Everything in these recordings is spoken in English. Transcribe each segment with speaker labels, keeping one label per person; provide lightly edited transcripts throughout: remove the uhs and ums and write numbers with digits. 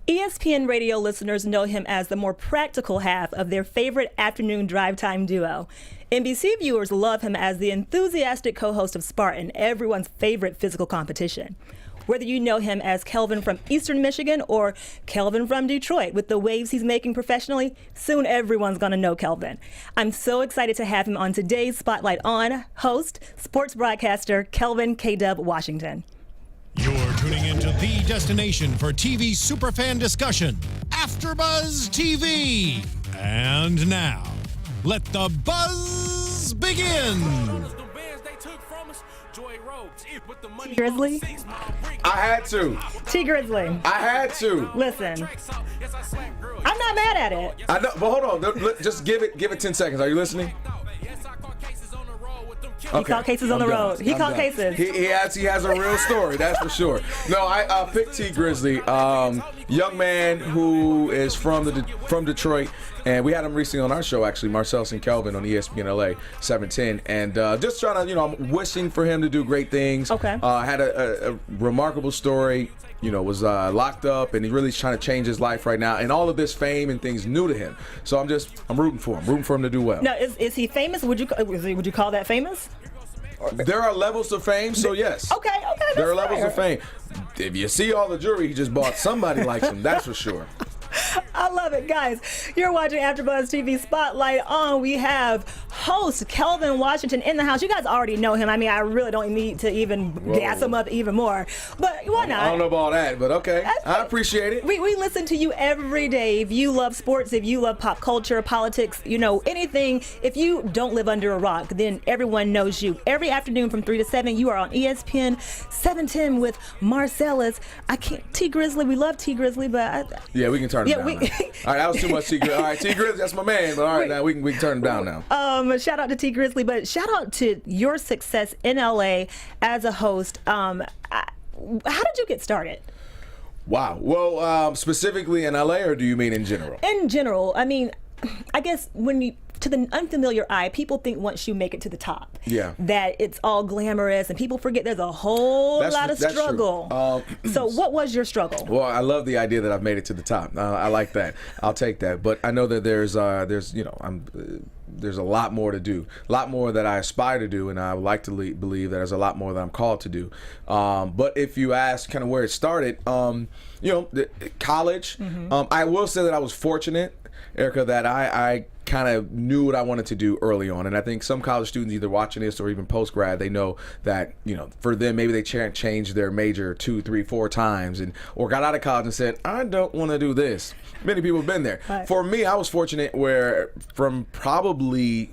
Speaker 1: ESPN radio listeners know him as the more practical half of their favorite afternoon drive time duo. NBC viewers love him as the enthusiastic co-host of Spartan, everyone's favorite physical competition. Whether you know him as Kelvin from Eastern Michigan or Kelvin from Detroit, with the waves he's making professionally, soon everyone's going to know Kelvin. I'm so excited to have him on today's Spotlight On, host, sports broadcaster Kelvin K-Dub Washington.
Speaker 2: You're tuning into the destination for TV superfan discussion, AFTERBUZZ TV. And now, let the buzz begin.
Speaker 1: T Grizzly?
Speaker 3: I had to.
Speaker 1: T Grizzly.
Speaker 3: I had to.
Speaker 1: Listen, I'm not mad at it.
Speaker 3: I know, but hold on. Just give it 10 seconds. Are you listening?
Speaker 1: He caught cases on the road. He caught cases.
Speaker 3: He has a real story, that's for sure. No, I picked T Grizzly, young man who is from Detroit, and we had him recently on our show, actually, Marcellus Kelvin on ESPN LA 710, and just trying to, I'm wishing for him to do great things.
Speaker 1: Okay.
Speaker 3: Had a remarkable story. Was locked up, and he's really trying to change his life right now. And all of this fame and things new to him. So I'm rooting for him to do well.
Speaker 1: Now, is he famous? Would you call that famous?
Speaker 3: There are levels of fame, so yes.
Speaker 1: Okay,
Speaker 3: there are levels of fame. If you see all the jewelry he just bought, somebody likes him, that's for sure.
Speaker 1: I love it, guys. You're watching AfterBuzz TV Spotlight On. We have host Kelvin Washington in the house. You guys already know him. I mean, I really don't need to even gas him up even more. But why not?
Speaker 3: I don't know about all that, but okay. I appreciate it.
Speaker 1: We listen to you every day. If you love sports, if you love pop culture, politics, anything, if you don't live under a rock, then everyone knows you. Every afternoon from 3 to 7, you are on ESPN 710 with Marcellus. T Grizzly. We love T Grizzly, but
Speaker 3: yeah, we can turn him down. All right, that was too much T Grizzly. All right, T Grizzly, that's my man. But all right, now we can turn him down now.
Speaker 1: Shout out to T Grizzly, but shout out to your success in LA as a host. How did you get started?
Speaker 3: Wow. Well, specifically in LA, or do you mean in general?
Speaker 1: In general. I mean, I guess to the unfamiliar eye, people think once you make it to the top, that it's all glamorous, and people forget there's a whole lot of struggle. So what was your struggle?
Speaker 3: Well, I love the idea that I've made it to the top. I like that. I'll take that. But I know that there's a lot more to do, a lot more that I aspire to do, and I would like to believe that there's a lot more that I'm called to do. But if you ask kind of where it started, college, I will say that I was fortunate, Erica, that I kind of knew what I wanted to do early on. And I think some college students either watching this or even post-grad, they know that, for them, maybe they changed their major 2, 3, 4 times or got out of college and said, I don't want to do this. Many people have been there. Right. For me, I was fortunate where from probably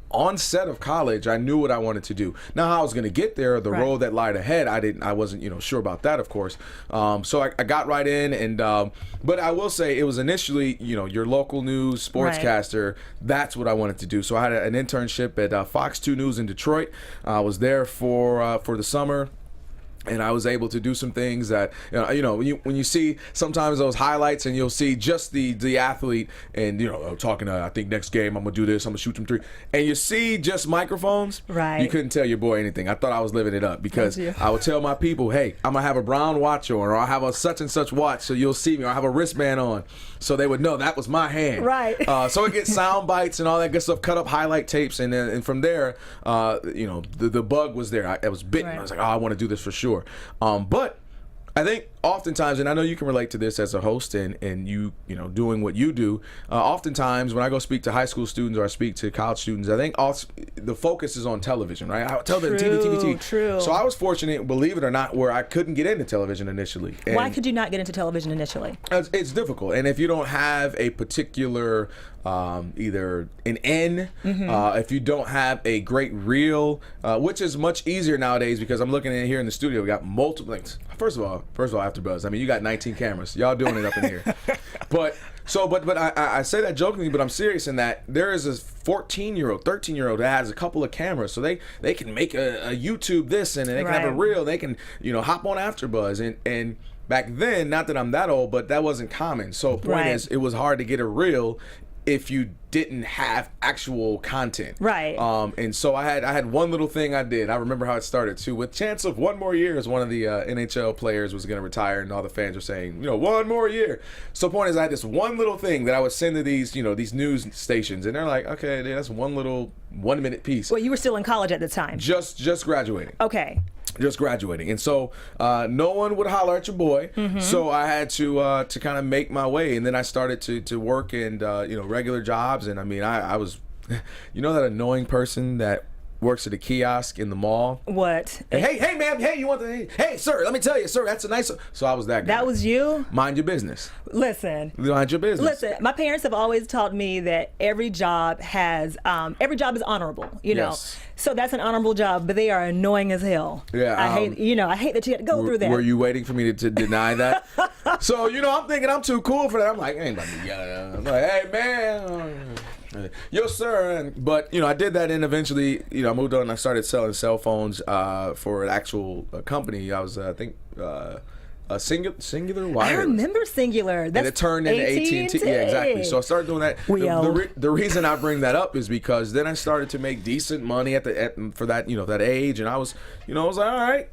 Speaker 3: onset of college, I knew what I wanted to do. Now, how I was going to get there, the road that lied ahead, I wasn't, sure about that, of course. So I got right in, and but I will say it was initially, your local news sportscaster. Right. That's what I wanted to do. So I had an internship at Fox 2 News in Detroit. I was there for the summer. And I was able to do some things that, when you see sometimes those highlights and you'll see just the athlete and, talking, I think next game I'm going to do this, I'm going to shoot some 3. And you see just microphones.
Speaker 1: Right.
Speaker 3: You couldn't tell your boy anything. I thought I was living it up because I would tell my people, hey, I'm going to have a brown watch on, or I'll have a such and such watch so you'll see me, or I have a wristband on. So they would know that was my hand.
Speaker 1: Right.
Speaker 3: So it gets sound bites and all that good stuff, cut up highlight tapes. And from there, the bug was there. I was bitten. Right. I was like, I want to do this for sure. But I think oftentimes, and I know you can relate to this as a host and you doing what you do, oftentimes when I go speak to high school students or I speak to college students, I think the focus is on television, right? I tell them TV.
Speaker 1: True.
Speaker 3: So I was fortunate, believe it or not, where I couldn't get into television initially. And
Speaker 1: why could you not get into television initially?
Speaker 3: It's difficult. And if you don't have a particular either an N, if you don't have a great reel, which is much easier nowadays because I'm looking in here in the studio, we got multiple things. First of all, AfterBuzz. I mean, you got 19 cameras. Y'all doing it up in here. But I say that jokingly, but I'm serious in that there is a 14-year-old, 13-year-old that has a couple of cameras, so they can make a YouTube this and they can have a reel. They can hop on AfterBuzz and back then, not that I'm that old, but that wasn't common. So point is, it was hard to get a reel if you didn't have actual content.
Speaker 1: Right.
Speaker 3: And so I had one little thing I did. I remember how it started too. With chance of one more year, as one of the NHL players was going to retire, and all the fans were saying, one more year. So the point is, I had this one little thing that I would send to these, these news stations, and they're like, okay, that's one little 1 minute piece.
Speaker 1: Well, you were still in college at the time.
Speaker 3: Just graduating.
Speaker 1: Okay.
Speaker 3: Just graduating, and so no one would holler at your boy. So I had to kind of make my way, and then I started to work and regular jobs. And I mean, I was, that annoying person that works at a kiosk in the mall.
Speaker 1: What?
Speaker 3: And, hey, ma'am. Hey, you want the? Hey, sir. Let me tell you, sir. That's a nice. So I was that guy.
Speaker 1: That was you.
Speaker 3: Mind your business.
Speaker 1: Listen.
Speaker 3: Mind your business.
Speaker 1: Listen. My parents have always taught me that every job is honorable.
Speaker 3: Yes.
Speaker 1: So that's an honorable job, but they are annoying as hell.
Speaker 3: Yeah.
Speaker 1: I hate that you had to go through that.
Speaker 3: Were you waiting for me to deny that? So I'm thinking I'm too cool for that. I'm like, I ain't about to yell at him. I'm like, hey, man. Yo, sir. But I did that, and eventually I moved on and I started selling cell phones for an actual company. I was I think Singular Wireless.
Speaker 1: I remember Singular. That's
Speaker 3: and it turned into AT&T. Yeah, exactly. So I started doing that. The reason I bring that up is because then I started to make decent money for that that age, and I was I was like, all right.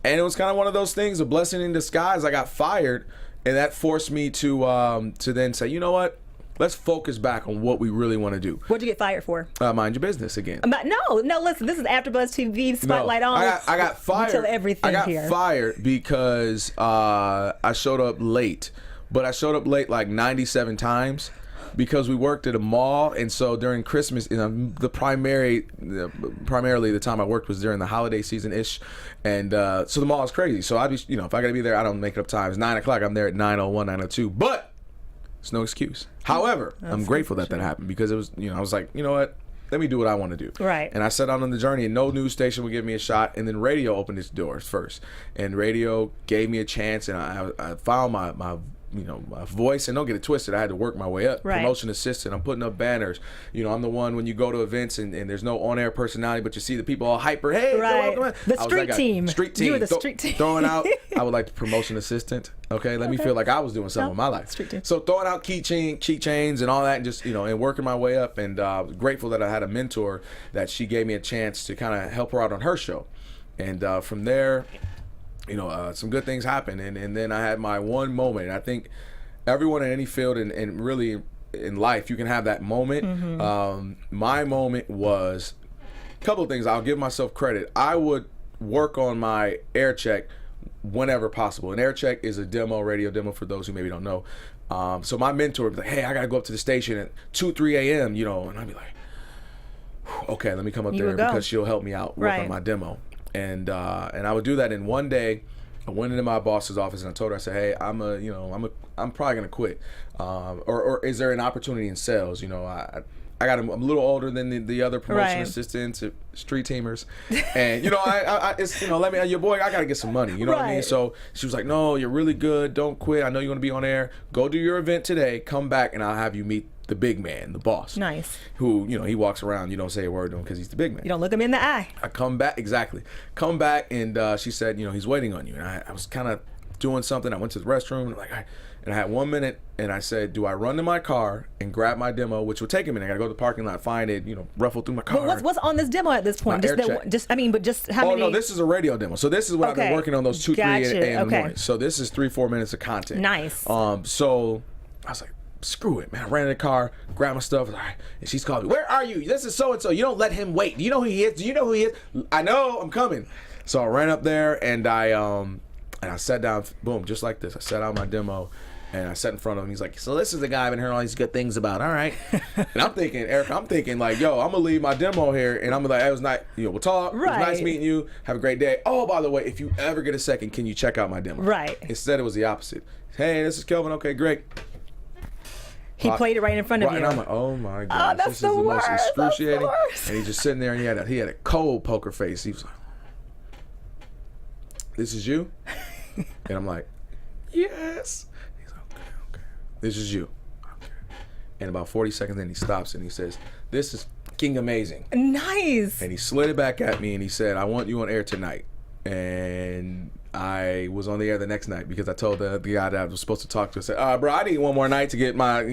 Speaker 3: And it was kind of one of those things, a blessing in disguise. I got fired, and that forced me to then say, you know what? Let's focus back on what we really want to do.
Speaker 1: What'd you get fired for?
Speaker 3: Mind your business again.
Speaker 1: No. Listen, this is AfterBuzz TV. Spotlight on.
Speaker 3: I got fired.
Speaker 1: Tell everything here.
Speaker 3: I got fired because I showed up late, but I showed up late like 97 times because we worked at a mall, and so during Christmas, primarily the time I worked was during the holiday season ish, and so the mall is crazy. So I just if I gotta be there, I don't make up time. It's 9 o'clock. I'm there at 9:01, 9:02, but. It's no excuse. However, I'm grateful that happened because it was, I was like, you know what? Let me do what I want to do.
Speaker 1: Right.
Speaker 3: And I set out on the journey, and no news station would give me a shot. And then radio opened its doors first. And radio gave me a chance, and I found my voice. And don't get it twisted, I had to work my way up.
Speaker 1: Right.
Speaker 3: Promotion assistant, I'm putting up banners. I'm the one when you go to events and there's no on-air personality, but you see the people all hyper. Hey,
Speaker 1: right.
Speaker 3: Come on.
Speaker 1: The street team.
Speaker 3: Street team.
Speaker 1: You were the street team.
Speaker 3: Throwing out, I would like the promotion assistant. Okay, let me feel like I was doing something in my life.
Speaker 1: Street team.
Speaker 3: So throwing out key chains and all that, and just and working my way up, and grateful that I had a mentor that she gave me a chance to kind of help her out on her show, and from there, some good things happened, and then I had my one moment. And I think everyone in any field and really in life, you can have that moment. My moment was a couple of things. I'll give myself credit. I would work on my air check whenever possible. An air check is a radio demo for those who maybe don't know. So my mentor would be like, hey, I got to go up to the station at 2, 3 a.m., and I'd be like, okay, let me come up there because she'll help me out, work on my demo. And I would do that in one day. I went into my boss's office and I told her, I said, hey, I'm probably gonna quit. Or is there an opportunity in sales? I'm a little older than the other promotion assistants, street teamers, and it's let me your boy. I gotta get some money. You know what I mean? So she was like, no, you're really good. Don't quit. I know you're gonna be on air. Go do your event today. Come back and I'll have you meet the big man, the boss.
Speaker 1: Nice.
Speaker 3: Who he walks around. You don't say a word to him because he's the big man.
Speaker 1: You don't look him in the eye.
Speaker 3: I come back Come back and she said, he's waiting on you. And I was kind of doing something. I went to the restroom and and I had 1 minute, and I said, do I run to my car and grab my demo, which would take a minute. I got to go to the parking lot, find it, ruffle through my car.
Speaker 1: But what's on this demo at this point? Just how many?
Speaker 3: Oh, no, this is a radio demo. So this is what I've been working on those 2, 3 a.m. in the morning. So this is 3-4 minutes of content.
Speaker 1: Nice.
Speaker 3: So I was like, screw it, man. I ran in the car, grabbed my stuff, all right, and she's calling me, where are you? This is so-and-so. You don't let him wait. Do you know who he is? Do you know who he is? I know, I'm coming. So I ran up there, and I sat down, boom, just like this. I set out my demo, and I sat in front of him. He's like, so this is the guy I've been hearing all these good things about. All right. And I'm thinking, Eric, like, yo, I'm going to leave my demo here. And I'm like, it was nice. We'll talk. Right. It was nice meeting you. Have a great day. Oh, by the way, if you ever get a second, can you check out my demo?
Speaker 1: Right.
Speaker 3: Instead, it was the opposite. Hey, this is Kelvin. Okay, great.
Speaker 1: He played it right in front of you.
Speaker 3: And I'm like, oh my God.
Speaker 1: That's
Speaker 3: this
Speaker 1: the
Speaker 3: is the
Speaker 1: worst.
Speaker 3: most excruciating.
Speaker 1: That's the worst.
Speaker 3: And he's just sitting there, and he had a cold poker face. He was like, this is you? And I'm like, yes. He's like, okay. This is you. Okay. And about 40 seconds in, he stops and he says, this is fucking amazing.
Speaker 1: Nice.
Speaker 3: And he slid it back at me and he said, I want you on air tonight. And I was on the air the next night because I told the guy that I was supposed to talk to, I said, bro, I need one more night to get my,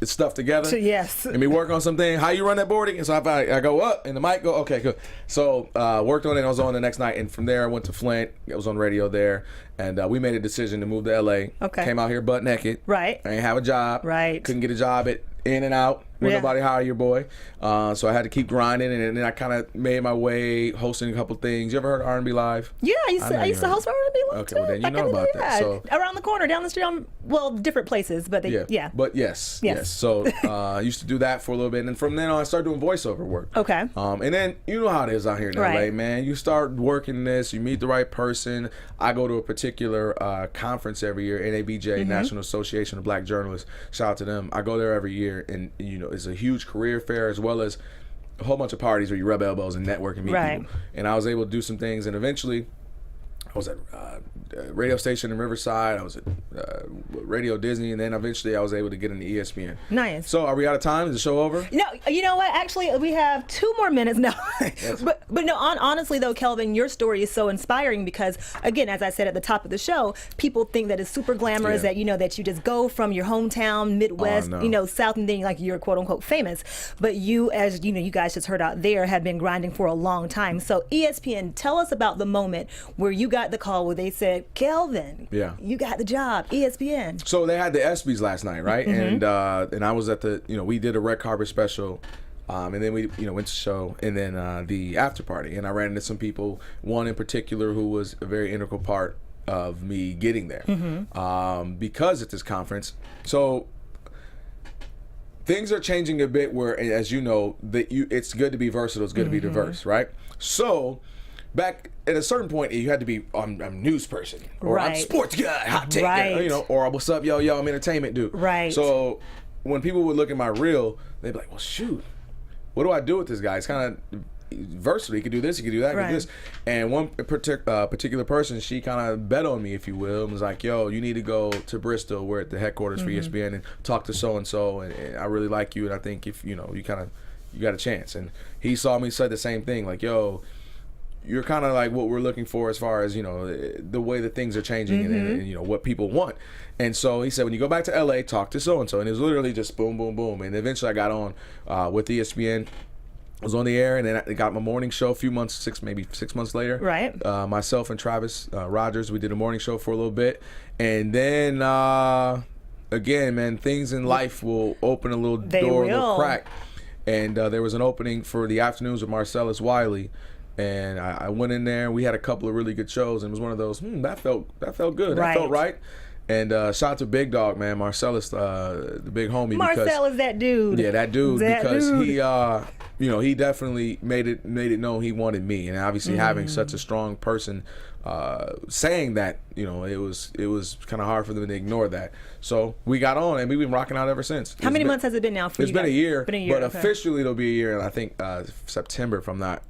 Speaker 3: stuff together.
Speaker 1: Yes.
Speaker 3: Let me work on something. How you run that board again? So I go up and the mic go, okay, good. So worked on it. I was on the next night. And from there, I went to Flint. I was on radio there. And we made a decision to move to L.A.
Speaker 1: Okay.
Speaker 3: Came out here butt naked.
Speaker 1: Right.
Speaker 3: I didn't have a job.
Speaker 1: Right.
Speaker 3: Couldn't get a job at In and Out. Wouldn't nobody hire your boy. So I had to keep grinding, and then I kind of made my way hosting a couple things. You ever heard of R&B Live?
Speaker 1: Yeah, I used to host R&B Live
Speaker 3: Okay,
Speaker 1: too.
Speaker 3: well then you know about that. So
Speaker 1: around the corner, down the street, different places, but yeah.
Speaker 3: But yes. So I used to do that for a little bit, and from then on, I started doing voiceover work.
Speaker 1: Okay.
Speaker 3: And then you know how it is out here in LA, man. You start working this, you meet the right person. I go to a particular conference every year, NABJ, National Association of Black Journalists. Shout out to them. I go there every year, and it's a huge career fair as well as a whole bunch of parties where you rub elbows and network and meet people. And I was able to do some things, and eventually I was at a radio station in Riverside. I was at Radio Disney, and then eventually I was able to get into ESPN.
Speaker 1: Nice.
Speaker 3: So are we out of time? Is the show over?
Speaker 1: No, you know what? Actually, we have 2 more minutes. No, but no. Honestly, though, Kelvin, your story is so inspiring because, again, as I said at the top of the show, people think that it's super glamorous that that you just go from your hometown, Midwest, South, and then you're quote unquote famous. But you, as you guys just heard out there, have been grinding for a long time. So ESPN, tell us about the moment where you got the call where they said, Kelvin, you got the job, ESPN.
Speaker 3: So they had the ESPYs last night, right? And I was at the, we did a red carpet special, and then we, went to show, and then the after party, and I ran into some people, one in particular who was a very integral part of me getting there, because at this conference. So things are changing a bit where, as you know, it's good to be versatile, it's good to be diverse, right? So back at a certain point, you had to be, I'm a news person, or I'm a sports guy, hot take guy, or what's up, yo, I'm entertainment dude.
Speaker 1: Right.
Speaker 3: So when people would look at my reel, they'd be like, well, shoot, what do I do with this guy? It's kind of versatile. He could do this, he could do that, he could do this. And one particular person, she kind of bet on me, if you will, and was like, yo, you need to go to Bristol. We're at the headquarters for ESPN, and talk to so-and-so, and I really like you, and I think if, you got a chance. And he saw me, said the same thing, like, yo, you're kind of like what we're looking for as far as, the way that things are changing and what people want. And so he said, when you go back to LA, talk to so-and-so. And it was literally just boom, boom, boom. And eventually I got on with ESPN. I was on the air, and then I got my morning show a few months, maybe 6 months later. Right. Myself and Travis Rogers, we did a morning show for a little bit. And then, again, man, things in life will open a little door, a little crack. And there was an opening for the afternoons with Marcellus Wiley. And I went in there, and we had a couple of really good shows, and it was one of those, that felt good. That felt right. And shout out to Big Dog, man, Marcellus, the big homie.
Speaker 1: Marcel is that dude.
Speaker 3: Yeah, that dude, because he, he definitely made it known he wanted me, and obviously having such a strong person saying that, it was kind of hard for them to ignore that. So we got on, and we've been rocking out ever since.
Speaker 1: How many months has it been now for you guys?
Speaker 3: It's been a year, but
Speaker 1: okay.
Speaker 3: Officially it'll be a year, and I think September, if I'm not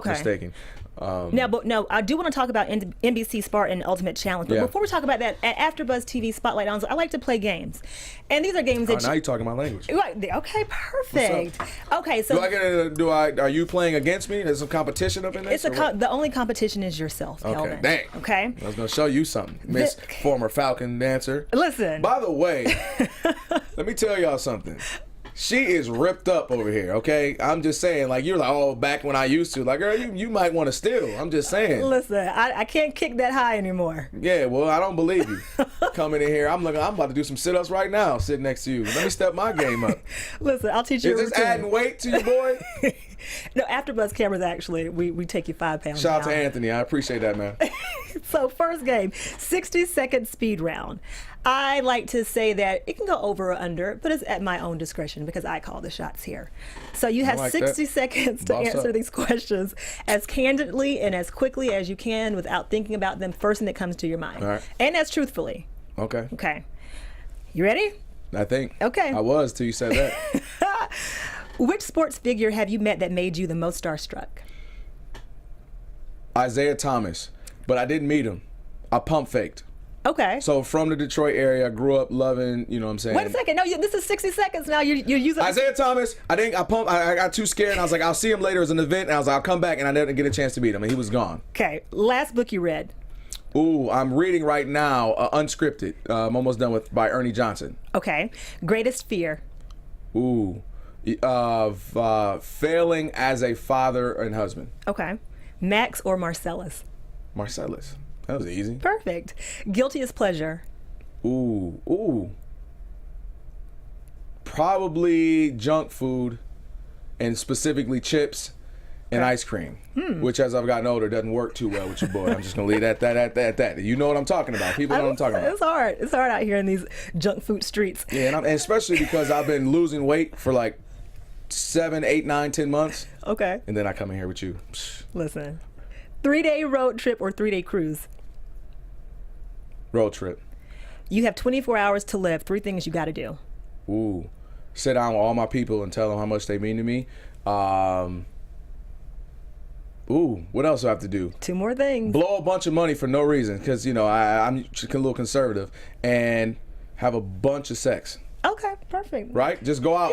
Speaker 3: mistaken.
Speaker 1: No, I do want to talk about NBC Spartan Ultimate Challenge. But before we talk about that, at AfterBuzz TV Spotlight On, I like to play games, and these are games that
Speaker 3: now you're talking my language.
Speaker 1: Right? Okay, perfect. Okay, so
Speaker 3: are you playing against me? There's some competition up in there.
Speaker 1: The only competition is yourself, Kelvin.
Speaker 3: Okay, dang.
Speaker 1: Okay,
Speaker 3: I was gonna show you something, Miss former Falcon dancer.
Speaker 1: Listen.
Speaker 3: By the way, let me tell y'all something. She is ripped up over here, okay? I'm just saying, you're like, oh, back when I used to. Like, girl, you might want to steal. I'm just saying.
Speaker 1: Listen, I can't kick that high anymore.
Speaker 3: Yeah, well, I don't believe you. Coming in here, I'm about to do some sit-ups right now, sitting next to you. Let me step my game up.
Speaker 1: Listen, I'll teach you a routine.
Speaker 3: Is this adding weight to your boy?
Speaker 1: No, AfterBuzz cameras, actually, we take you 5 pounds
Speaker 3: Shout out to Anthony. I appreciate that, man.
Speaker 1: So, first game, 60-second speed round. I like to say that it can go over or under, but it's at my own discretion because I call the shots here. So you have 60 seconds to answer these questions as candidly and as quickly as you can without thinking about them first thing that comes to your mind.
Speaker 3: All right.
Speaker 1: And as truthfully. Okay. You ready?
Speaker 3: I think.
Speaker 1: Okay.
Speaker 3: I was till you said that.
Speaker 1: Which sports figure have you met that made you the most starstruck?
Speaker 3: Isaiah Thomas, but I didn't meet him. I pump faked.
Speaker 1: Okay.
Speaker 3: So from the Detroit area, I grew up loving, you know what I'm saying?
Speaker 1: Wait a second. No, this is 60 seconds now. You're using
Speaker 3: Isaiah Thomas. I got too scared, and I was like, I'll see him later as an event, and I was like, I'll come back, and I didn't get a chance to meet him, and he was gone.
Speaker 1: Okay. Last book you read?
Speaker 3: Ooh, I'm reading right now, Unscripted. I'm almost done with by Ernie Johnson.
Speaker 1: Okay. Greatest fear?
Speaker 3: Ooh, failing as a father and husband.
Speaker 1: Okay. Max or Marcellus?
Speaker 3: Marcellus. That was easy.
Speaker 1: Perfect. Guiltiest pleasure?
Speaker 3: Ooh. Probably junk food, and specifically chips and ice cream, which as I've gotten older doesn't work too well with your boy. I'm just gonna leave that. You know what I'm talking about. People know what I'm talking about.
Speaker 1: It's hard. It's hard out here in these junk food streets.
Speaker 3: Yeah, and especially because I've been losing weight for like 7, 8, 9, 10 months.
Speaker 1: Okay.
Speaker 3: And then I come in here with you.
Speaker 1: Listen, 3-day road trip or 3-day cruise?
Speaker 3: Road trip.
Speaker 1: You have 24 hours to live. 3 things you got to do.
Speaker 3: Ooh. Sit down with all my people and tell them how much they mean to me. What else do I have to do? 2
Speaker 1: more things.
Speaker 3: Blow a bunch of money for no reason because, I'm a little conservative, and have a bunch of sex.
Speaker 1: Okay, perfect.
Speaker 3: Right? Just go out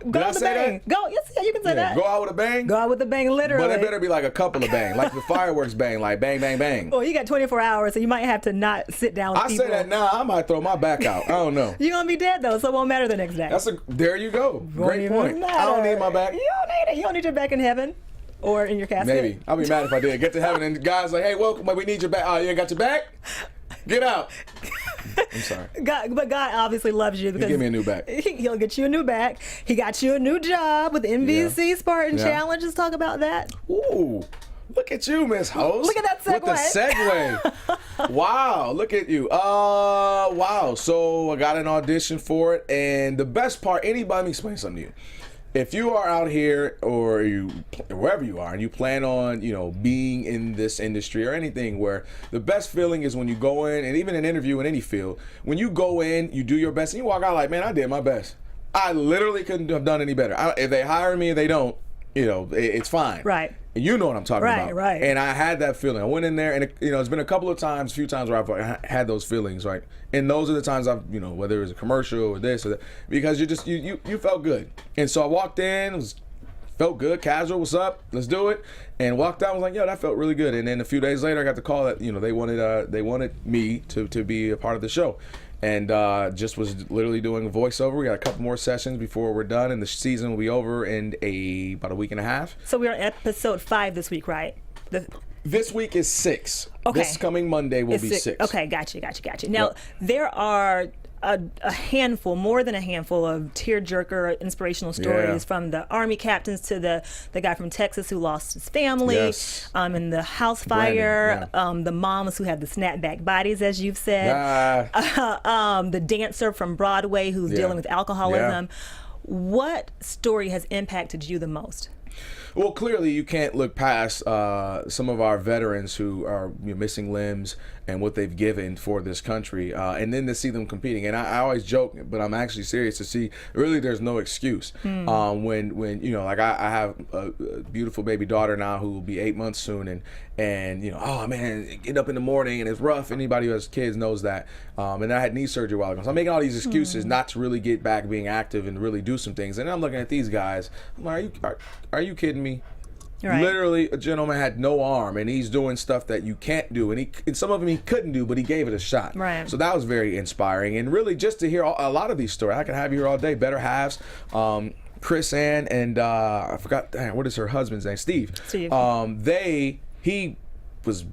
Speaker 1: Go
Speaker 3: Did I
Speaker 1: with a
Speaker 3: say
Speaker 1: bang.
Speaker 3: that?
Speaker 1: Go, yes, yeah, you can say that.
Speaker 3: Go out with a bang?
Speaker 1: Go out with a bang, literally.
Speaker 3: But it better be like a couple of bang, like the fireworks bang, like bang, bang, bang.
Speaker 1: Well, you got 24 hours, so you might have to not sit down with people.
Speaker 3: I say that now, I might throw my back out. I don't know.
Speaker 1: You're going to be dead, though, so it won't matter the next day.
Speaker 3: There you go. Great point.
Speaker 1: Matter.
Speaker 3: I don't need my back.
Speaker 1: You don't need it. You don't need your back in heaven or in your casket.
Speaker 3: Maybe. I'll be mad if I did. Get to heaven and the guy's like, hey, welcome, but we need your back. Oh, you ain't got your back? Get out. I'm sorry.
Speaker 1: But God obviously loves you because
Speaker 3: give me a new back.
Speaker 1: He'll get you a new back. He got you a new job with NBC Spartan Challenge. Let's talk about that.
Speaker 3: Ooh, look at you, Miss Host.
Speaker 1: Look at that segue.
Speaker 3: With the segue. Wow, look at you. Wow. So I got an audition for it, and the best part, let me explain something to you. If you are out here or wherever you are and you plan on, being in this industry or anything, where the best feeling is when you go in, and even an interview in any field, when you go in, you do your best and you walk out like, man, I did my best. I literally couldn't have done any better. If they hire me and they don't, it's fine.
Speaker 1: Right.
Speaker 3: You know what I'm talking about.
Speaker 1: Right.
Speaker 3: And I had that feeling. I went in there, and it's been a few times where I've had those feelings, right? And those are the times I've, whether it was a commercial or this or that, because you felt good. And so I walked in, felt good, casual, what's up? Let's do it. And walked out, I was like, yo, that felt really good. And then a few days later, I got the call that, they wanted me to be a part of the show. And just was literally doing a voiceover. We got a couple more sessions before we're done, and the season will be over in about a week and a half.
Speaker 1: So we're on episode 5 this week, right?
Speaker 3: This week is 6.
Speaker 1: Okay.
Speaker 3: This coming Monday will be 6.
Speaker 1: Okay, gotcha. Now, there are a handful, more than a handful of tearjerker inspirational stories from the Army captains to the guy from Texas who lost his family, and the house fire, the moms who have the snapback bodies, as you've said, the dancer from Broadway who's dealing with alcoholism. What story has impacted you the most?
Speaker 3: Well, clearly you can't look past some of our veterans who are missing limbs and what they've given for this country, and then to see them competing. And I always joke, but I'm actually serious, to see really there's no excuse. When I have a beautiful baby daughter now who will be 8 months soon, and oh man, get up in the morning and it's rough. Anybody who has kids knows that. And I had knee surgery a while ago, so I'm making all these excuses not to really get back being active and really do some things. And I'm looking at these guys, I'm like, are you kidding me? Right. Literally, a gentleman had no arm, and he's doing stuff that you can't do, and some of them he couldn't do, but he gave it a shot.
Speaker 1: Right.
Speaker 3: So that was very inspiring, and really just to hear a lot of these stories. I could have you here all day. Better halves, Chris Ann, and I forgot what is her husband's name, Steve. He was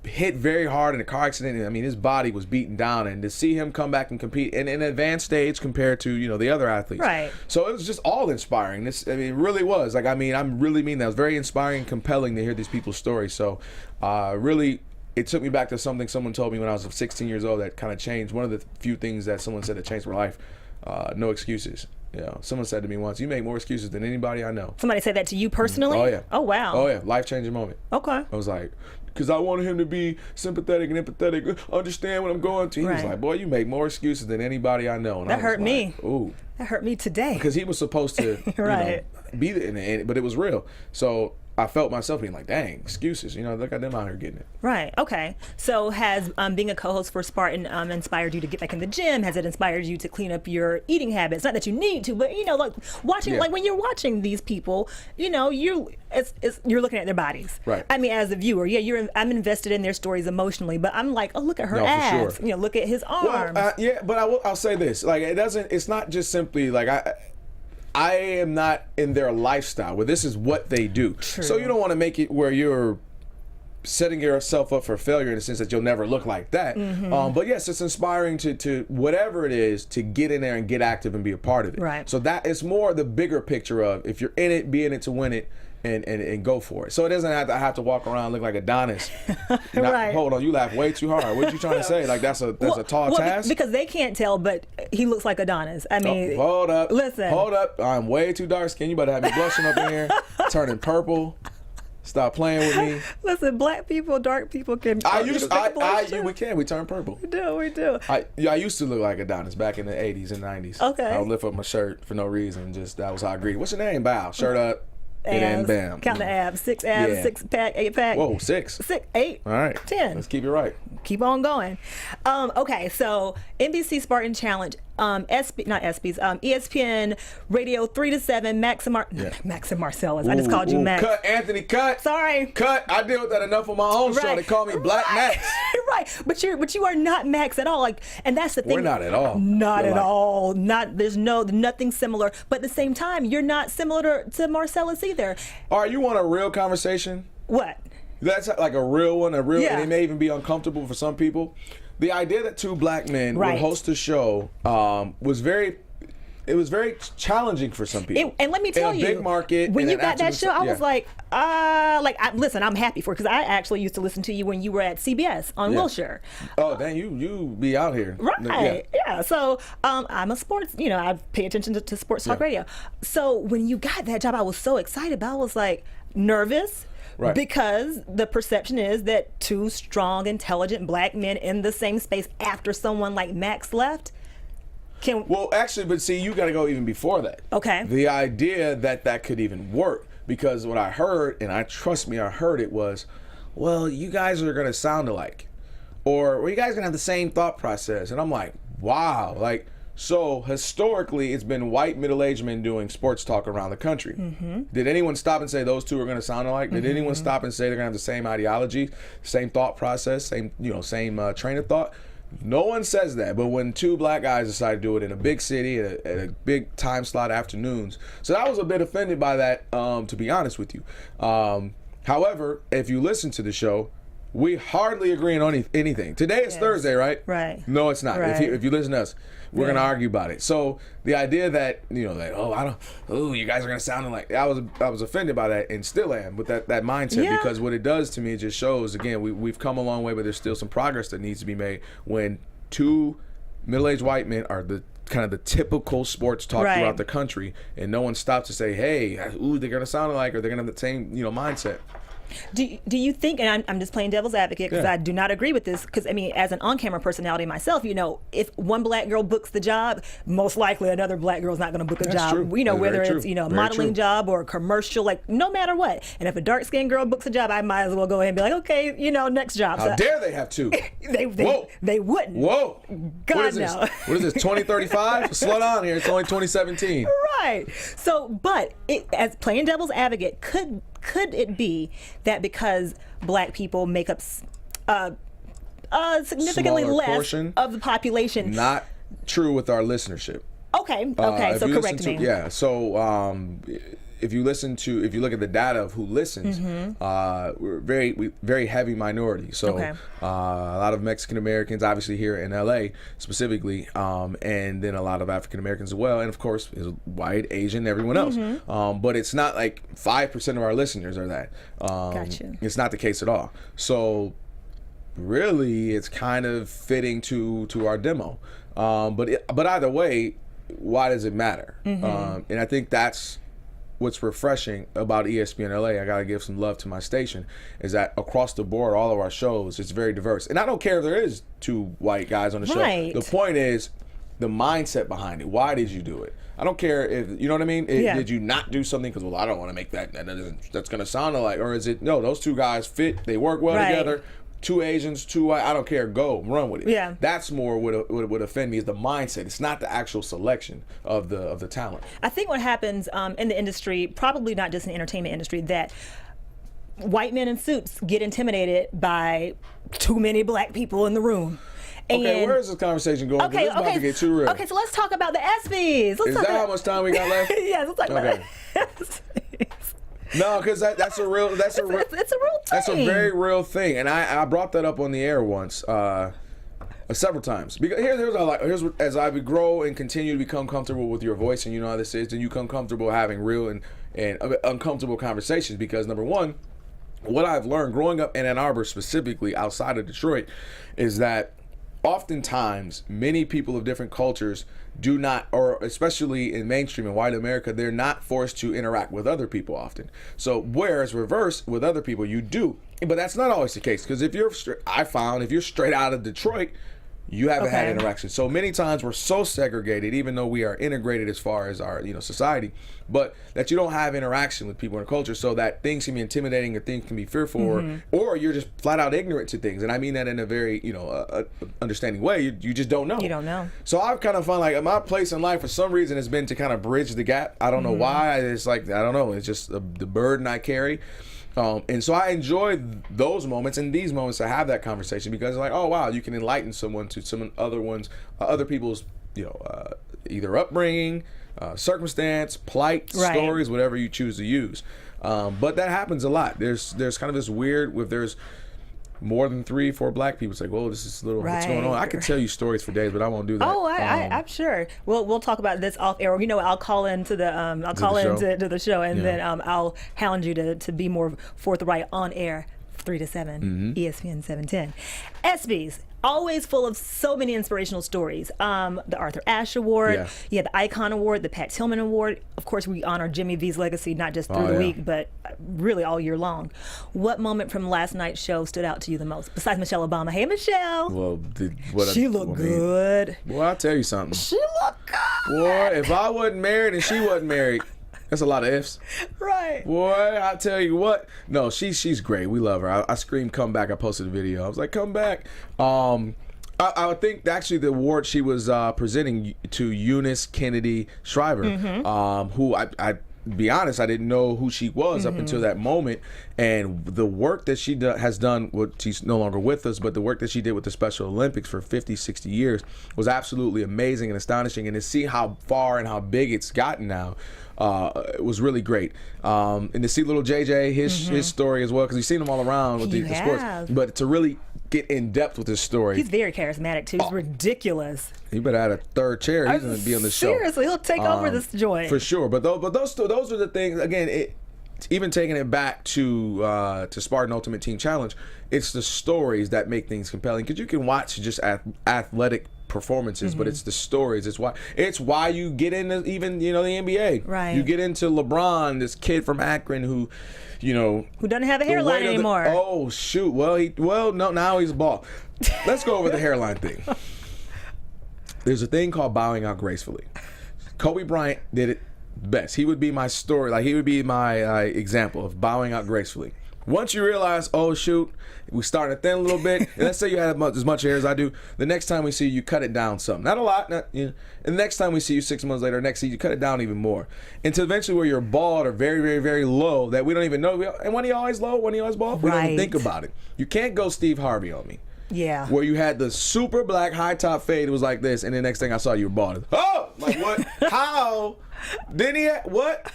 Speaker 3: hit very hard in a car accident. I mean, his body was beaten down, and to see him come back and compete in an advanced stage compared to the other athletes,
Speaker 1: right? So
Speaker 3: it was just all inspiring. It really was. I really mean that. It was very inspiring and compelling to hear these people's stories. So really, it took me back to something someone told me when I was 16 years old that kind of changed. One of the few things that someone said that changed my life: no excuses. Someone said to me once, "You make more excuses than anybody I know."
Speaker 1: Somebody said that to you personally?
Speaker 3: Oh yeah.
Speaker 1: Oh wow.
Speaker 3: Oh yeah. Life-changing moment.
Speaker 1: Okay.
Speaker 3: I was like, because I wanted him to be sympathetic and empathetic, understand what I'm going through. He was like, boy, you make more excuses than anybody I know. And
Speaker 1: that hurt me.
Speaker 3: Ooh.
Speaker 1: That hurt me today.
Speaker 3: Because he was supposed to be in it, but it was real. So I felt myself being like, dang, excuses. You know, look at them out here getting it.
Speaker 1: Right. Okay. So has being a co-host for Spartan inspired you to get back in the gym? Has it inspired you to clean up your eating habits? Not that you need to, but you know, like watching, like when you're watching these people, you know, you're looking at their bodies.
Speaker 3: Right.
Speaker 1: I mean, as a viewer, I'm invested in their stories emotionally, but I'm like, oh, look at her abs.
Speaker 3: For sure.
Speaker 1: You know, look at his arms.
Speaker 3: Well, yeah, but I'll say this: like, it's not just simply like I am not in their lifestyle where this is what they do.
Speaker 1: True.
Speaker 3: So you don't want to make it where you're setting yourself up for failure in the sense that you'll never look like that. But yes, it's inspiring to whatever it is to get in there and get active and be a part of it.
Speaker 1: Right.
Speaker 3: So that is more the bigger picture of if you're in it, be in it to win it. And go for it. So it doesn't have to walk around and look like Adonis.
Speaker 1: Right. Hold
Speaker 3: on, you laugh way too hard. What you trying to say? Like that's a tall task?
Speaker 1: Because they can't tell, but he looks like Adonis. I mean,
Speaker 3: hold up.
Speaker 1: Listen.
Speaker 3: Hold up. I'm way too dark skinned. You better have me blushing up in here, turning purple. Stop playing with me.
Speaker 1: Listen, black people, dark people can.
Speaker 3: We turn purple.
Speaker 1: We do.
Speaker 3: I used to look like Adonis back in the 80s and 90s.
Speaker 1: Okay.
Speaker 3: I would lift up my shirt for no reason. Just that was how I greeted. What's your name? Bow. Shirt up. And then bam.
Speaker 1: Count the abs. 6 abs, 6-pack, 8-pack.
Speaker 3: Whoa, 6.
Speaker 1: 8.
Speaker 3: All right.
Speaker 1: 10.
Speaker 3: Let's keep it right.
Speaker 1: Keep on going. Okay, so NBC Spartan Challenge, ESPN Radio 3 to 7, Max and Marcellus. I just called you Max.
Speaker 3: Cut, Anthony, cut.
Speaker 1: Sorry.
Speaker 3: Cut. I deal with that enough on my own show. They call me Black Max.
Speaker 1: Right. But you are not Max at all. Like, and that's the thing.
Speaker 3: We're not at all.
Speaker 1: Not at all. There's nothing similar. But at the same time, you're not similar to Marcellus either.
Speaker 3: All right, you want a real conversation?
Speaker 1: What?
Speaker 3: That's like a real one, and it may even be uncomfortable for some people. The idea that two black men would host a show was very challenging for some people.
Speaker 1: And let me tell you,
Speaker 3: in a big market,
Speaker 1: when you got that show, I was like, listen, I'm happy for it because I actually used to listen to you when you were at CBS on Wilshire.
Speaker 3: Oh, then you be out here,
Speaker 1: right? Yeah. So I'm a sports, I pay attention to sports talk radio. So when you got that job, I was so excited, but I was like nervous. Right. Because the perception is that two strong, intelligent black men in the same space after someone like Max left
Speaker 3: Well, actually, but see, you got to go even before that.
Speaker 1: Okay.
Speaker 3: The idea that could even work, because what I heard, and trust me, I heard it was, well, you guys are going to sound alike. Or, well, you guys are going to have the same thought process. And I'm like, wow. So historically, it's been white middle-aged men doing sports talk around the country. Mm-hmm. Did anyone stop and say those two are going to sound alike? Did anyone stop and say they're going to have the same ideology, same thought process, same train of thought? No one says that. But when two black guys decide to do it in a big city at a big time slot afternoons, so I was a bit offended by that, to be honest with you. However, if you listen to the show, we hardly agree on anything. Today is Thursday, right?
Speaker 1: Right.
Speaker 3: No, it's not.
Speaker 1: Right.
Speaker 3: If you listen to us, we're gonna argue about it. So the idea that you guys are gonna sound like, I was offended by that, and still am with that mindset, because what it does to me, it just shows again we've come a long way, but there's still some progress that needs to be made when two middle-aged white men are the kind of the typical sports talk throughout the country, and no one stops to say, hey, they're gonna sound alike, or they're gonna have the same mindset.
Speaker 1: Do you think, and I'm just playing devil's advocate because I do not agree with this, because I mean, as an on-camera personality myself, if one black girl books the job, most likely another black girl is not going to book a job.
Speaker 3: True.
Speaker 1: Whether it's a modeling job or a commercial, like no matter what. And if a dark-skinned girl books a job, I might as well go ahead and be like, okay, next job.
Speaker 3: How dare they have two?
Speaker 1: They wouldn't.
Speaker 3: Whoa.
Speaker 1: God, no.
Speaker 3: What is this, 2035? Slow down here. It's only 2017.
Speaker 1: Right. So, but as playing devil's advocate, could it be that because black people make up significantly
Speaker 3: smaller
Speaker 1: less
Speaker 3: portion
Speaker 1: of the population?
Speaker 3: Not true with our listership.
Speaker 1: Okay. So correct me.
Speaker 3: So if you look at the data of who listens, we're very heavy minority. So a lot of Mexican Americans, obviously here in LA specifically, and then a lot of African Americans as well, and of course is white, Asian, everyone else. But it's not like 5% of our listeners are that.
Speaker 1: Gotcha.
Speaker 3: It's not the case at all. So really, it's kind of fitting to our demo. But either way, why does it matter? And I think that's what's refreshing about ESPN LA. I gotta give some love to my station, is that across the board, all of our shows, it's very diverse. And I don't care if there is two white guys on the show. The point is, the mindset behind it. Why did you do it? I don't care if, you know what I mean? Did you not do something because, well, I don't want to make that's going to sound like, or is it, no, those two guys fit, they work well together, 2 Asians, 2 white, I don't care, go, run with it. Yeah. That's more what would offend me is the mindset. It's not the actual selection of the talent.
Speaker 1: I think what happens in the industry, probably not just in the entertainment industry, that white men in suits get intimidated by too many black people in the room.
Speaker 3: Okay, where is this conversation going? Okay, it's about to get too real.
Speaker 1: Okay, so let's talk about the ESPYs.
Speaker 3: Is that how much time we got left?
Speaker 1: Yes, let's talk about it.
Speaker 3: No, because that's a real. It's a real thing. That's a very real thing, and I brought that up on the air once, several times. Because here's what, as I grow and continue to become comfortable with your voice, and you know how this is, then you become comfortable having real and uncomfortable conversations. Because number one, what I've learned growing up in Ann Arbor, specifically outside of Detroit, is that oftentimes many people of different cultures do not, or especially in mainstream and white America, they're not forced to interact with other people often. So whereas reverse with other people you do, but that's not always the case, because if you're straight out of Detroit, you haven't had interaction. So many times we're so segregated, even though we are integrated as far as our society, but that you don't have interaction with people in the culture, so that things can be intimidating or things can be fearful, or you're just flat out ignorant to things. And I mean that in a very understanding way. You just don't know.
Speaker 1: You don't know.
Speaker 3: So I've kind of found like my place in life for some reason has been to kind of bridge the gap. I don't know why. It's like, I don't know. It's just the burden I carry. And so I enjoy those moments and these moments to have that conversation, because it's like, oh wow, you can enlighten someone to some other people's either upbringing, circumstance, plight, stories, whatever you choose to use. But that happens a lot. There's kind of this weird, if there's more than 3-4 black people, it's like, whoa, this is a little, what's going on? I could tell you stories for days, but I won't do that.
Speaker 1: Oh, I'm sure. We'll talk about this off air. I'll call into the the show, and then I'll hound you to be more forthright on air. 3 to 7, ESPN 710. ESPYs, always full of so many inspirational stories. The Arthur Ashe Award, the Icon Award, the Pat Tillman Award. Of course, we honor Jimmy V's legacy not just through the week, but really all year long. What moment from last night's show stood out to you the most, besides Michelle Obama? Hey, Michelle.
Speaker 3: Well,
Speaker 1: she looked good.
Speaker 3: Well, I'll tell you something.
Speaker 1: She looked good.
Speaker 3: Boy, if I wasn't married and she wasn't married, that's a lot of ifs.
Speaker 1: Right.
Speaker 3: Boy, I tell you what. No, she's great. We love her. I screamed, come back. I posted a video. I was like, come back. I would think actually the award she was presenting to Eunice Kennedy Shriver, who I be honest, I didn't know who she was up until that moment. And the work that she has done, she's no longer with us, but the work that she did with the Special Olympics for 50, 60 years was absolutely amazing and astonishing. And to see how far and how big it's gotten now, it was really great. And to see little JJ, his story as well, because you've seen him all around with the sports. But to really get in depth with his story.
Speaker 1: He's very charismatic too. He's ridiculous.
Speaker 3: He better add a third chair. He's going to be on the show.
Speaker 1: Seriously, he'll take over this joint.
Speaker 3: For sure. But those are the things, again, even taking it back to Spartan Ultimate Team Challenge, it's the stories that make things compelling. Because you can watch just athletic performances, but it's the stories. It's why you get into even the NBA.
Speaker 1: Right.
Speaker 3: You get into LeBron, this kid from Akron who
Speaker 1: doesn't have a hairline anymore.
Speaker 3: Oh shoot! Well, no, now he's bald. Let's go over the hairline thing. There's a thing called bowing out gracefully. Kobe Bryant did it best. He would be my story. Like, he would be my example of bowing out gracefully. Once you realize, oh shoot, we started to thin a little bit. And let's say you had as much hair as I do. The next time we see you, cut it down some. Not a lot. And the next time we see you 6 months later, you cut it down even more. Until eventually where you're bald or very, very, very low that we don't even know. And when are you always low? When are you always bald? We don't even think about it. You can't go Steve Harvey on me.
Speaker 1: Yeah.
Speaker 3: Where you had the super black high top fade. It was like this. And the next thing I saw, you were bald. Oh! Like, what? How? Didn't he? What?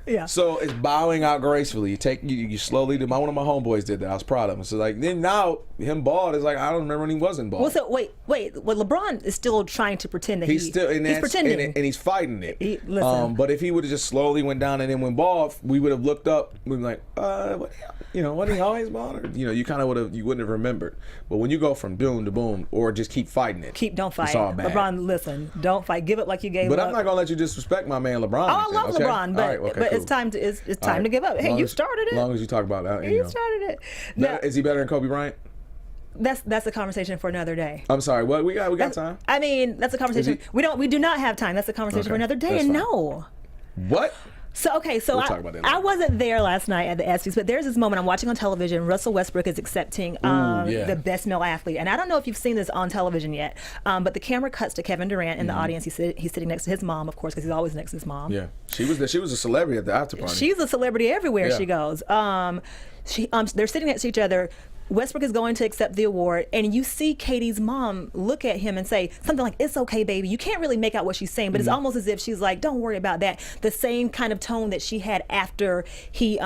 Speaker 1: Yeah.
Speaker 3: So it's bowing out gracefully. You slowly do. One of my homeboys did that. I was proud of him. So then now him bald is like, I don't remember when he wasn't bald.
Speaker 1: Well, so wait. Well, LeBron is still trying to pretend that he's
Speaker 3: pretending, and he's fighting it.
Speaker 1: Listen.
Speaker 3: But if he would have just slowly went down and then went bald, we would have looked up. We'd be like, wasn't he always bald? Or, you kind of you wouldn't have remembered. But when you go from boom to boom, or just keep fighting it,
Speaker 1: don't fight.
Speaker 3: It's all bad.
Speaker 1: LeBron, listen, don't fight. Give up like you gave up.
Speaker 3: But I'm not gonna let you disrespect my man LeBron.
Speaker 1: Oh, I love LeBron, but
Speaker 3: cool.
Speaker 1: it's time to give up. Hey, you started it.
Speaker 3: As long as you talk about that,
Speaker 1: you started it.
Speaker 3: Is he better than Kobe Bryant?
Speaker 1: That's a conversation for another day.
Speaker 3: I'm sorry. What we got time?
Speaker 1: I mean, that's a conversation. We do not have time. That's a conversation for another day.
Speaker 3: That's
Speaker 1: And
Speaker 3: fine.
Speaker 1: no.
Speaker 3: What?
Speaker 1: So
Speaker 3: We'll talk about that later.
Speaker 1: I wasn't there last night at the ESPYs, but there's this moment I'm watching on television. Russell Westbrook is accepting the best male athlete, and I don't know if you've seen this on television yet, but the camera cuts to Kevin Durant in the audience. He's sitting next to his mom, of course, because he's always next to his mom.
Speaker 3: Yeah, she was a celebrity at the after party.
Speaker 1: She's a celebrity everywhere she goes. They're sitting next to each other. Westbrook is going to accept the award, and you see Katie's mom look at him and say something like, "It's okay, baby." You can't really make out what she's saying, but it's almost as if she's like, "Don't worry about that." The same kind of tone that she had after he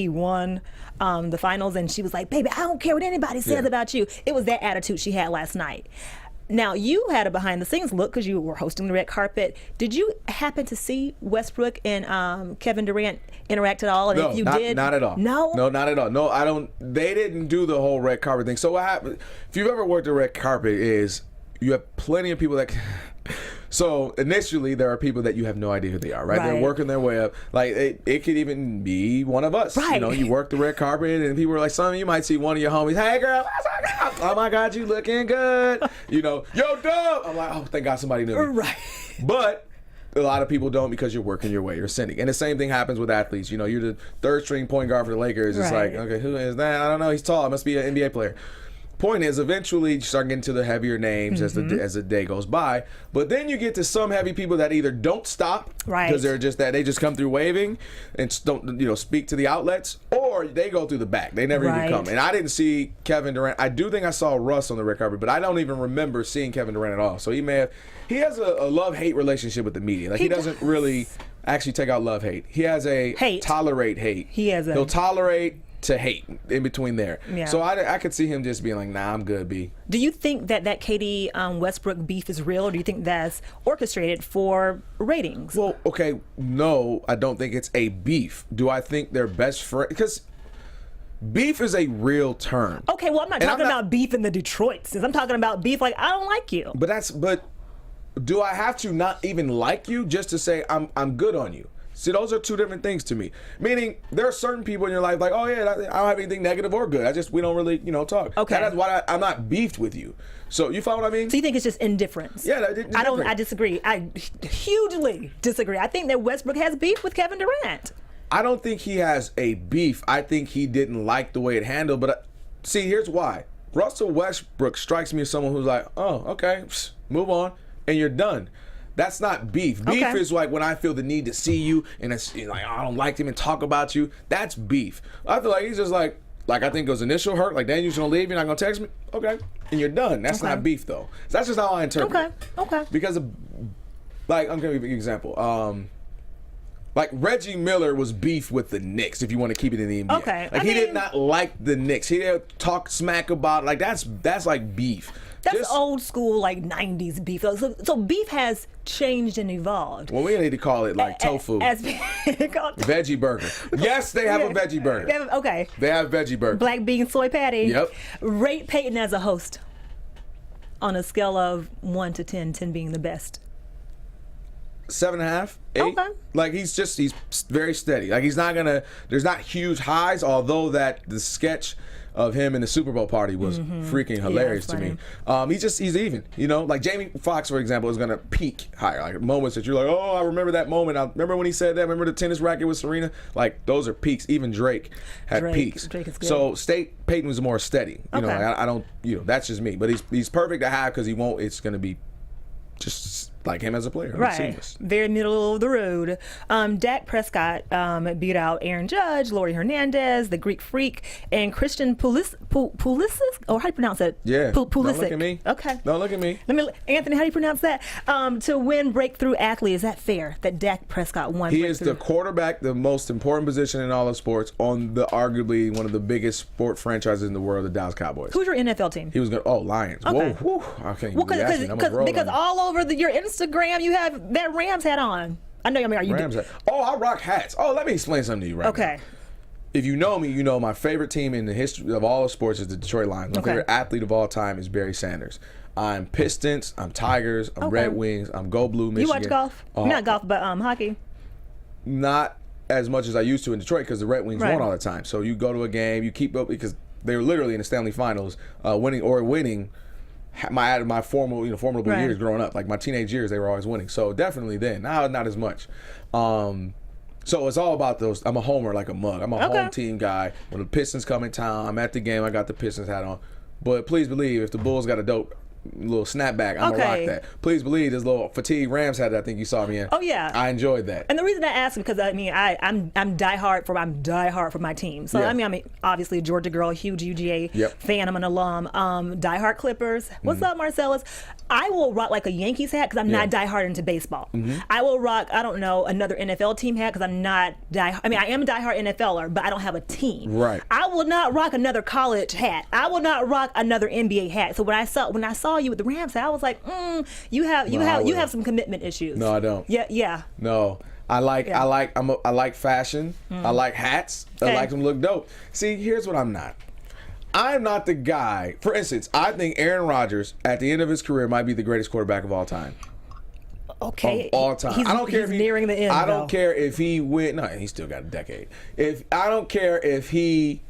Speaker 1: won the finals, and she was like, "Baby, I don't care what anybody says about you." It was that attitude she had last night. Now, you had a behind-the-scenes look because you were hosting the red carpet. Did you happen to see Westbrook and Kevin Durant interact at all? And
Speaker 3: No,
Speaker 1: if you
Speaker 3: not,
Speaker 1: did,
Speaker 3: not at all.
Speaker 1: No,
Speaker 3: not at all. No, I don't. They didn't do the whole red carpet thing. So what happened? If you've ever worked the red carpet, is you have plenty of people that. So initially, there are people that you have no idea who they are, right? They're working their way up. Like it could even be one of us.
Speaker 1: Right.
Speaker 3: You know, you work the red carpet, and people are like, "Some you might see one of your homies. Hey, girl, oh my God, you looking good." You know, yo, Dub. I'm like, oh, thank God somebody knew me.
Speaker 1: Right.
Speaker 3: But a lot of people don't because you're working your way. You're sending. And the same thing happens with athletes. You know, you're the third string point guard for the Lakers. It's like, okay, who is that? I don't know. He's tall. It must be an NBA player. Point is, eventually you start getting to the heavier names as the day goes by. But then you get to some heavy people that either don't stop because they're just that they just come through waving and don't speak to the outlets, or they go through the back. They never even come. And I didn't see Kevin Durant. I do think I saw Russ on the red carpet, but I don't even remember seeing Kevin Durant at all. So he has a love-hate relationship with the media. Like he doesn't really actually take out love-hate. He has a tolerate hate. He'll tolerate to hate in between there. Yeah. So I could see him just being like, nah, I'm good, B.
Speaker 1: Do you think that Katie Westbrook beef is real, or do you think that's orchestrated for ratings?
Speaker 3: Well, okay, no, I don't think it's a beef. Do I think they're best friends? Because beef is a real term.
Speaker 1: Okay, well, I'm not talking about beef in the Detroit sense. I'm talking about beef like, I don't like you.
Speaker 3: But do I have to not even like you just to say I'm good on you? See, those are two different things to me. Meaning, there are certain people in your life like, oh yeah, I don't have anything negative or good. We don't really, talk. Okay. That's why I'm not beefed with you. So you follow what I mean?
Speaker 1: So you think it's just indifference?
Speaker 3: Yeah,
Speaker 1: I disagree. I hugely disagree. I think that Westbrook has beef with Kevin Durant.
Speaker 3: I don't think he has a beef. I think he didn't like the way it handled. But see, here's why. Russell Westbrook strikes me as someone who's like, oh, okay, move on, and you're done. That's not beef. Beef is like when I feel the need to see you and it's like, I don't like him and talk about you. That's beef. I feel like he's just like I think it was initial hurt. Like, Daniel's gonna leave. You're not gonna text me. Okay, and you're done. That's not beef though. So that's just how I interpret it. Okay. Because I'm gonna give you an example. Like Reggie Miller was beef with the Knicks. If you want to keep it in the NBA. Okay. Like he did not like the Knicks. He didn't talk smack about it. Like that's like beef.
Speaker 1: That's old school, like 90s beef. So beef has changed and evolved.
Speaker 3: Well, we need to call it like tofu. Veggie burger. Yes, they have a veggie burger. They have veggie burger.
Speaker 1: Black bean soy patty.
Speaker 3: Yep.
Speaker 1: Rate Peyton as a host on a scale of 1 to 10, 10 being the best.
Speaker 3: 7.5, 8. Okay. Like he's very steady. Like there's not huge highs, although the sketch of him in the Super Bowl party was freaking hilarious to me. He's even, like Jamie Foxx, for example, is gonna peak higher. Like moments that you're like, oh, I remember that moment. I remember when he said that. Remember the tennis racket with Serena? Like those are peaks. Even Drake had peaks. Drake is good. So Peyton was more steady. I don't, that's just me. But he's perfect to have because it's gonna be just like him as a player.
Speaker 1: Right. Very middle of the road. Dak Prescott beat out Aaron Judge, Laurie Hernandez, the Greek Freak, and Christian Pulisic. Or how do you pronounce it?
Speaker 3: Yeah.
Speaker 1: Pulisic.
Speaker 3: Don't look at me.
Speaker 1: Okay.
Speaker 3: Don't look at me.
Speaker 1: Anthony, how do you pronounce that? To win Breakthrough Athlete. Is that fair that Dak Prescott won?
Speaker 3: He is the quarterback, the most important position in all of sports, on the arguably one of the biggest sport franchises in the world, the Dallas Cowboys.
Speaker 1: Who's your NFL team?
Speaker 3: He was going. Oh, Lions. Okay. Whoa. I can't even
Speaker 1: because all over your Instagram you have that Rams hat on. I know. Are you
Speaker 3: Rams hat? Oh, I rock hats. Oh, let me explain something to you right now. Okay. If you know me, you know my favorite team in the history of all of sports is the Detroit Lions. My favorite athlete of all time is Barry Sanders. I'm Pistons. I'm Tigers. I'm Red Wings. I'm Go Blue Michigan.
Speaker 1: You watch golf? Not golf, but hockey.
Speaker 3: Not as much as I used to in Detroit because the Red Wings won all the time. So you go to a game, you keep up because they were literally in the Stanley Finals, winning. My formidable
Speaker 1: Right.
Speaker 3: years growing up, like my teenage years, they were always winning. So definitely then. Now not as much. So it's all about those. I'm a homer like a mug. I'm a home team guy. When the Pistons come in town, I'm at the game. I got the Pistons hat on. But please believe, if the Bulls got a dope little snapback, I'm gonna rock that. Please believe, this little fatigue Rams hat that I think you saw me in.
Speaker 1: Oh yeah,
Speaker 3: I enjoyed that.
Speaker 1: And the reason I asked because I'm diehard for my team. So
Speaker 3: Yeah.
Speaker 1: I'm obviously a Georgia girl, a huge UGA fan. I'm an alum. Diehard Clippers. What's up, Marcellus? I will rock like a Yankees hat because I'm not diehard into baseball. I will rock, I don't know, another NFL team hat because I'm not diehard. I mean, I am a diehard NFLer, but I don't have a team.
Speaker 3: Right.
Speaker 1: I will not rock another college hat. I will not rock another NBA hat. So when I saw you with the Rams hat, I was like, you have some commitment issues.
Speaker 3: No, I don't.
Speaker 1: Yeah.
Speaker 3: No. I like fashion. I like hats. I like them to look dope. See, here's what I'm not. I'm not the guy. For instance, I think Aaron Rodgers, at the end of his career, might be the greatest quarterback of all time.
Speaker 1: Okay.
Speaker 3: Of all time. I don't care if he's
Speaker 1: nearing the end.
Speaker 3: I don't care if he win. No, he's still got a decade. I don't care if he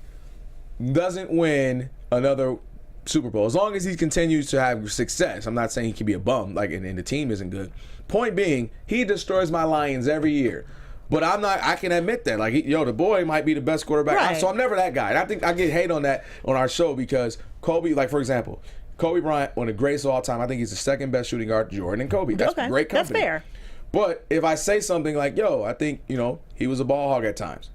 Speaker 3: doesn't win another Super Bowl, as long as he continues to have success. I'm not saying he can be a bum, like, and the team isn't good. Point being, he destroys my Lions every year. But I'm not. I can admit that. Like, the boy might be the best quarterback.
Speaker 1: Right.
Speaker 3: So I'm never that guy. And I think I get hate on that on our show because Kobe, like, for example, Kobe Bryant, one of the greatest of all time. I think he's the second best shooting guard, Jordan and Kobe. That's great company.
Speaker 1: That's fair.
Speaker 3: But if I say something like, I think, he was a ball hog at times,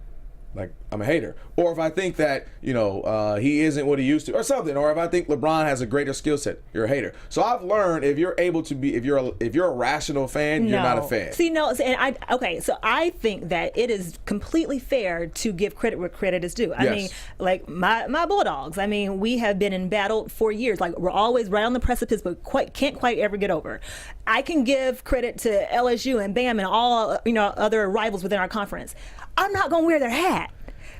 Speaker 3: like, I'm a hater. Or if I think that, he isn't what he used to or something. Or if I think LeBron has a greater skill set, you're a hater. So I've learned if you're able to be, if you're a rational fan, you're not a fan.
Speaker 1: So I think that it is completely fair to give credit where credit is due. I mean, like my Bulldogs, I mean, we have been in battle for years. Like, we're always right on the precipice, but can't quite ever get over. I can give credit to LSU and BAM and all, other rivals within our conference. I'm not going to wear their hat.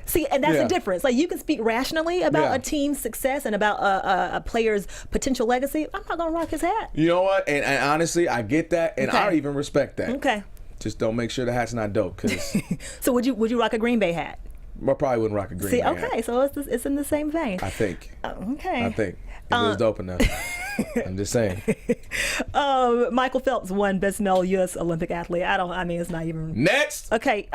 Speaker 1: See, and that's the difference. Like, you can speak rationally about a team's success and about a player's potential legacy. I'm not going to rock his hat.
Speaker 3: You know what? And honestly, I get that, and I even respect that.
Speaker 1: Okay.
Speaker 3: Just don't make sure the hat's not dope. Cause
Speaker 1: So would you rock a Green Bay hat?
Speaker 3: I probably wouldn't rock a Green Bay hat.
Speaker 1: So it's in the same vein.
Speaker 3: I think.
Speaker 1: Okay.
Speaker 3: I think. It was dope enough. I'm just saying.
Speaker 1: Michael Phelps won Best Male U.S. Olympic Athlete. It's not even.
Speaker 3: Next.
Speaker 1: Okay.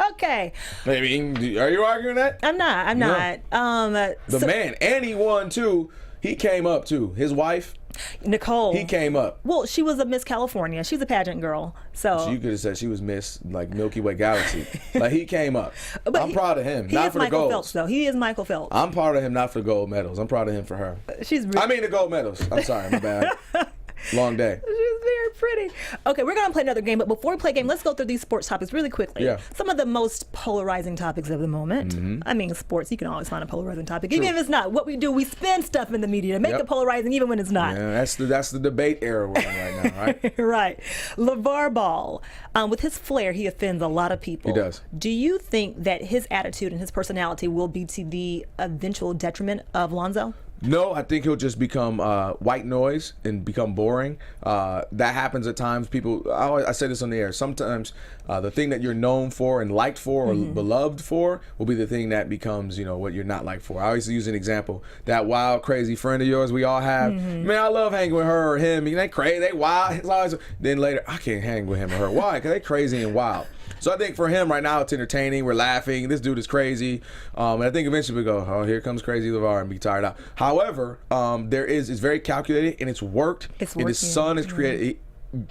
Speaker 3: Maybe. Are you arguing that?
Speaker 1: I'm not.
Speaker 3: The man. And he won, too. He came up, too. His wife.
Speaker 1: Nicole.
Speaker 3: He came up.
Speaker 1: Well, she was a Miss California. She's a pageant girl. So
Speaker 3: you could have said she was Miss, like, Milky Way Galaxy. Like, he came up.
Speaker 1: But
Speaker 3: I'm proud of him.
Speaker 1: He
Speaker 3: Not
Speaker 1: is
Speaker 3: for the
Speaker 1: Michael
Speaker 3: golds.
Speaker 1: Phelps, though. He is Michael Phelps.
Speaker 3: I'm proud of him, not for the gold medals. I'm proud of him for her. The gold medals. I'm sorry, my bad. Long day.
Speaker 1: She's very pretty. Okay, we're going to play another game, but before we play a game, let's go through these sports topics really quickly.
Speaker 3: Yeah.
Speaker 1: Some of the most polarizing topics of the moment. I mean, sports, you can always find a polarizing topic. Even if it's not, what we do, we spin stuff in the media to make it polarizing even when it's not.
Speaker 3: Yeah, that's the debate era we're in right now, right?
Speaker 1: Right. LeVar Ball, with his flair, he offends a lot of people.
Speaker 3: He does.
Speaker 1: Do you think that his attitude and his personality will be to the eventual detriment of Lonzo?
Speaker 3: No, I think he'll just become white noise and become boring. That happens at times. I say this on the air. Sometimes the thing that you're known for and liked for or beloved for will be the thing that becomes, what you're not liked for. I always use an example. That wild, crazy friend of yours we all have. Man, I love hanging with her or him. They crazy, they wild. It's always, then later, I can't hang with him or her. Why? Because they crazy and wild. So I think for him right now, it's entertaining. We're laughing. This dude is crazy. And I think eventually we go, oh, here comes crazy LeVar, and be tired out. However, it's very calculated and it's worked. And his son is created.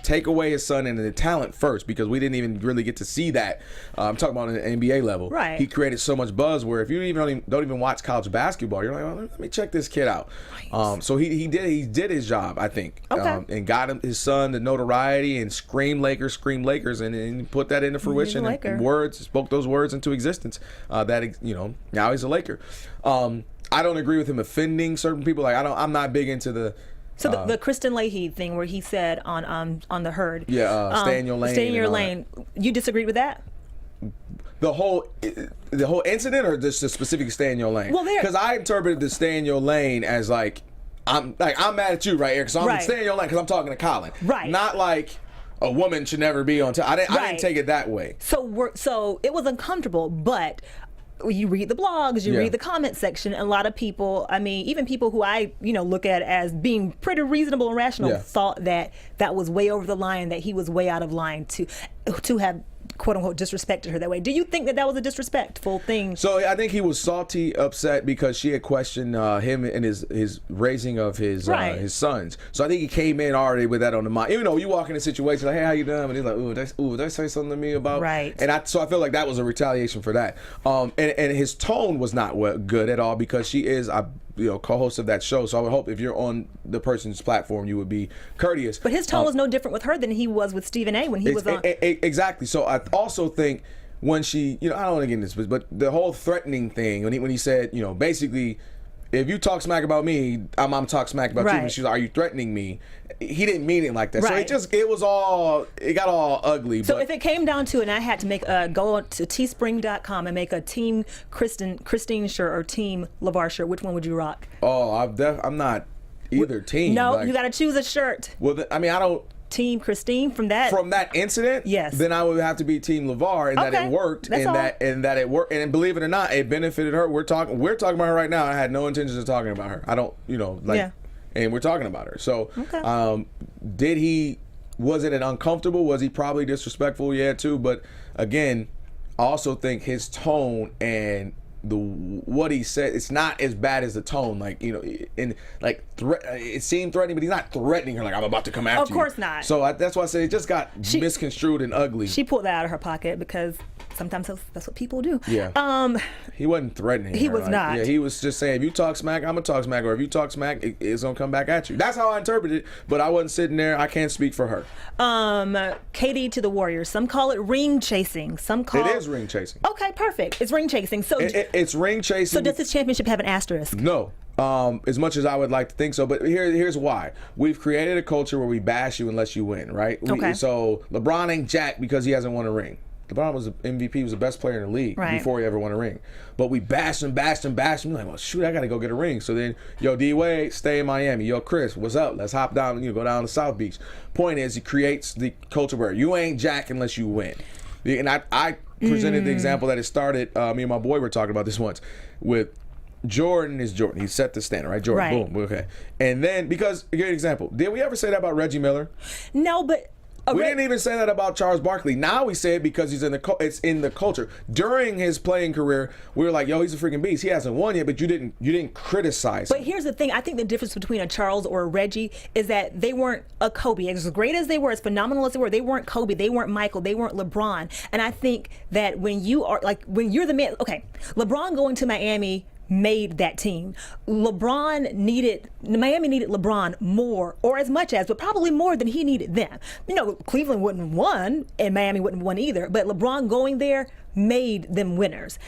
Speaker 3: Take away his son and the talent first, because we didn't even really get to see that. I'm talking about on an NBA level.
Speaker 1: Right.
Speaker 3: He created so much buzz where if you don't even watch college basketball, you're like, oh, let me check this kid out. Nice. So he did his job, I think, and got his son the notoriety and scream Lakers, and put that into fruition. And spoke those words into existence. Now he's a Laker. I don't agree with him offending certain people. Like I'm not big into the.
Speaker 1: So the Kristen Leahy thing where he said on the herd.
Speaker 3: Yeah, stay in your lane.
Speaker 1: Stay in your lane. You disagreed with that?
Speaker 3: The whole incident, or just the specific stay in your lane?
Speaker 1: Well,
Speaker 3: because I interpreted the stay in your lane as I'm mad at you right here, so I'm staying in your lane because I'm talking to Colin.
Speaker 1: Right.
Speaker 3: Not like a woman should never be on top. I didn't take it that way.
Speaker 1: So it was uncomfortable, but you read the blogs, you
Speaker 3: Yeah.
Speaker 1: read the comment section, and a lot of people, I mean, even people who I, look at as being pretty reasonable and rational,
Speaker 3: Yeah.
Speaker 1: thought that that was way over the line, that he was way out of line to have quote unquote disrespected her that way. Do you think that that was a disrespectful thing?
Speaker 3: So I think he was salty, upset because she had questioned him and his raising of his sons. So I think he came in already with that on the mind. Even though you walk in a situation like, hey, how you doing? And he's like, did I say something to me about?
Speaker 1: Right.
Speaker 3: And so I feel like that was a retaliation for that. And his tone was not good at all because she is co-host of that show. So I would hope if you're on the person's platform, you would be courteous.
Speaker 1: But his tone was no different with her than he was with Stephen A. when he was on.
Speaker 3: Exactly. So I also think when she, I don't want to get into this, but the whole threatening thing, when he said, basically, if you talk smack about me, I'm talk smack about you. And she's like, are you threatening me? He didn't mean it like that.
Speaker 1: Right.
Speaker 3: So it got all ugly.
Speaker 1: So if it came down to it and I had to go to teespring.com and make a Team Christine shirt or Team LeVar shirt, which one would you rock?
Speaker 3: Oh, I'm not either team.
Speaker 1: No, you got to choose a shirt.
Speaker 3: Well, I don't.
Speaker 1: Team Christine from that
Speaker 3: incident,
Speaker 1: yes,
Speaker 3: then I would have to be Team LeVar, and that it worked, and that it worked, and believe it or not, it benefited her. We're talking about her right now. I had no intentions of talking about her. I don't, and we're talking about her. So, was it an uncomfortable? Was he probably disrespectful? Yeah, too. But again, I also think his tone and what he said, it's not as bad as the tone. It seemed threatening, but he's not threatening her like I'm about to come after you.
Speaker 1: Of course not.
Speaker 3: So that's why I said it just got misconstrued and ugly.
Speaker 1: She pulled that out of her pocket because sometimes that's what people do.
Speaker 3: Yeah. He wasn't threatening.
Speaker 1: He was not.
Speaker 3: Yeah, he was just saying, if you talk smack, I'm gonna talk smack, or if you talk smack, it's gonna come back at you. That's how I interpreted it. But I wasn't sitting there. I can't speak for her.
Speaker 1: KD to the Warriors. Some call it ring chasing.
Speaker 3: It is ring chasing.
Speaker 1: Okay, perfect. It's ring chasing. So
Speaker 3: it's ring chasing.
Speaker 1: So does this championship have an asterisk?
Speaker 3: No. As much as I would like to think so, but here's why. We've created a culture where we bash you unless you win, right? So LeBron ain't jack because he hasn't won a ring. LeBron was the MVP, was the best player in the league before he ever won a ring. But we bashed him. We're like, well, shoot, I got to go get a ring. So then, yo, D-Wade, stay in Miami. Yo, Chris, what's up? Let's hop down, go down to South Beach. Point is, he creates the culture where you ain't jack unless you win. And I presented the example that it started, me and my boy were talking about this once, with Jordan is Jordan. He set the standard, right? Jordan, boom, okay. And then, because, a good example, did we ever say that about Reggie Miller?
Speaker 1: No, but...
Speaker 3: We didn't even say that about Charles Barkley. Now we say it because it's in the culture. During his playing career, we were like, yo, he's a freaking beast. He hasn't won yet, but you didn't criticize him.
Speaker 1: But here's the thing. I think the difference between a Charles or a Reggie is that they weren't a Kobe. As great as they were, as phenomenal as they weren't Kobe. They weren't Michael. They weren't LeBron. And I think that when you're the man, okay, LeBron going to Miami made that team. Miami needed LeBron more, or as much as, but probably more than he needed them. Cleveland wouldn't have won, and Miami wouldn't have won either, but LeBron going there made them winners.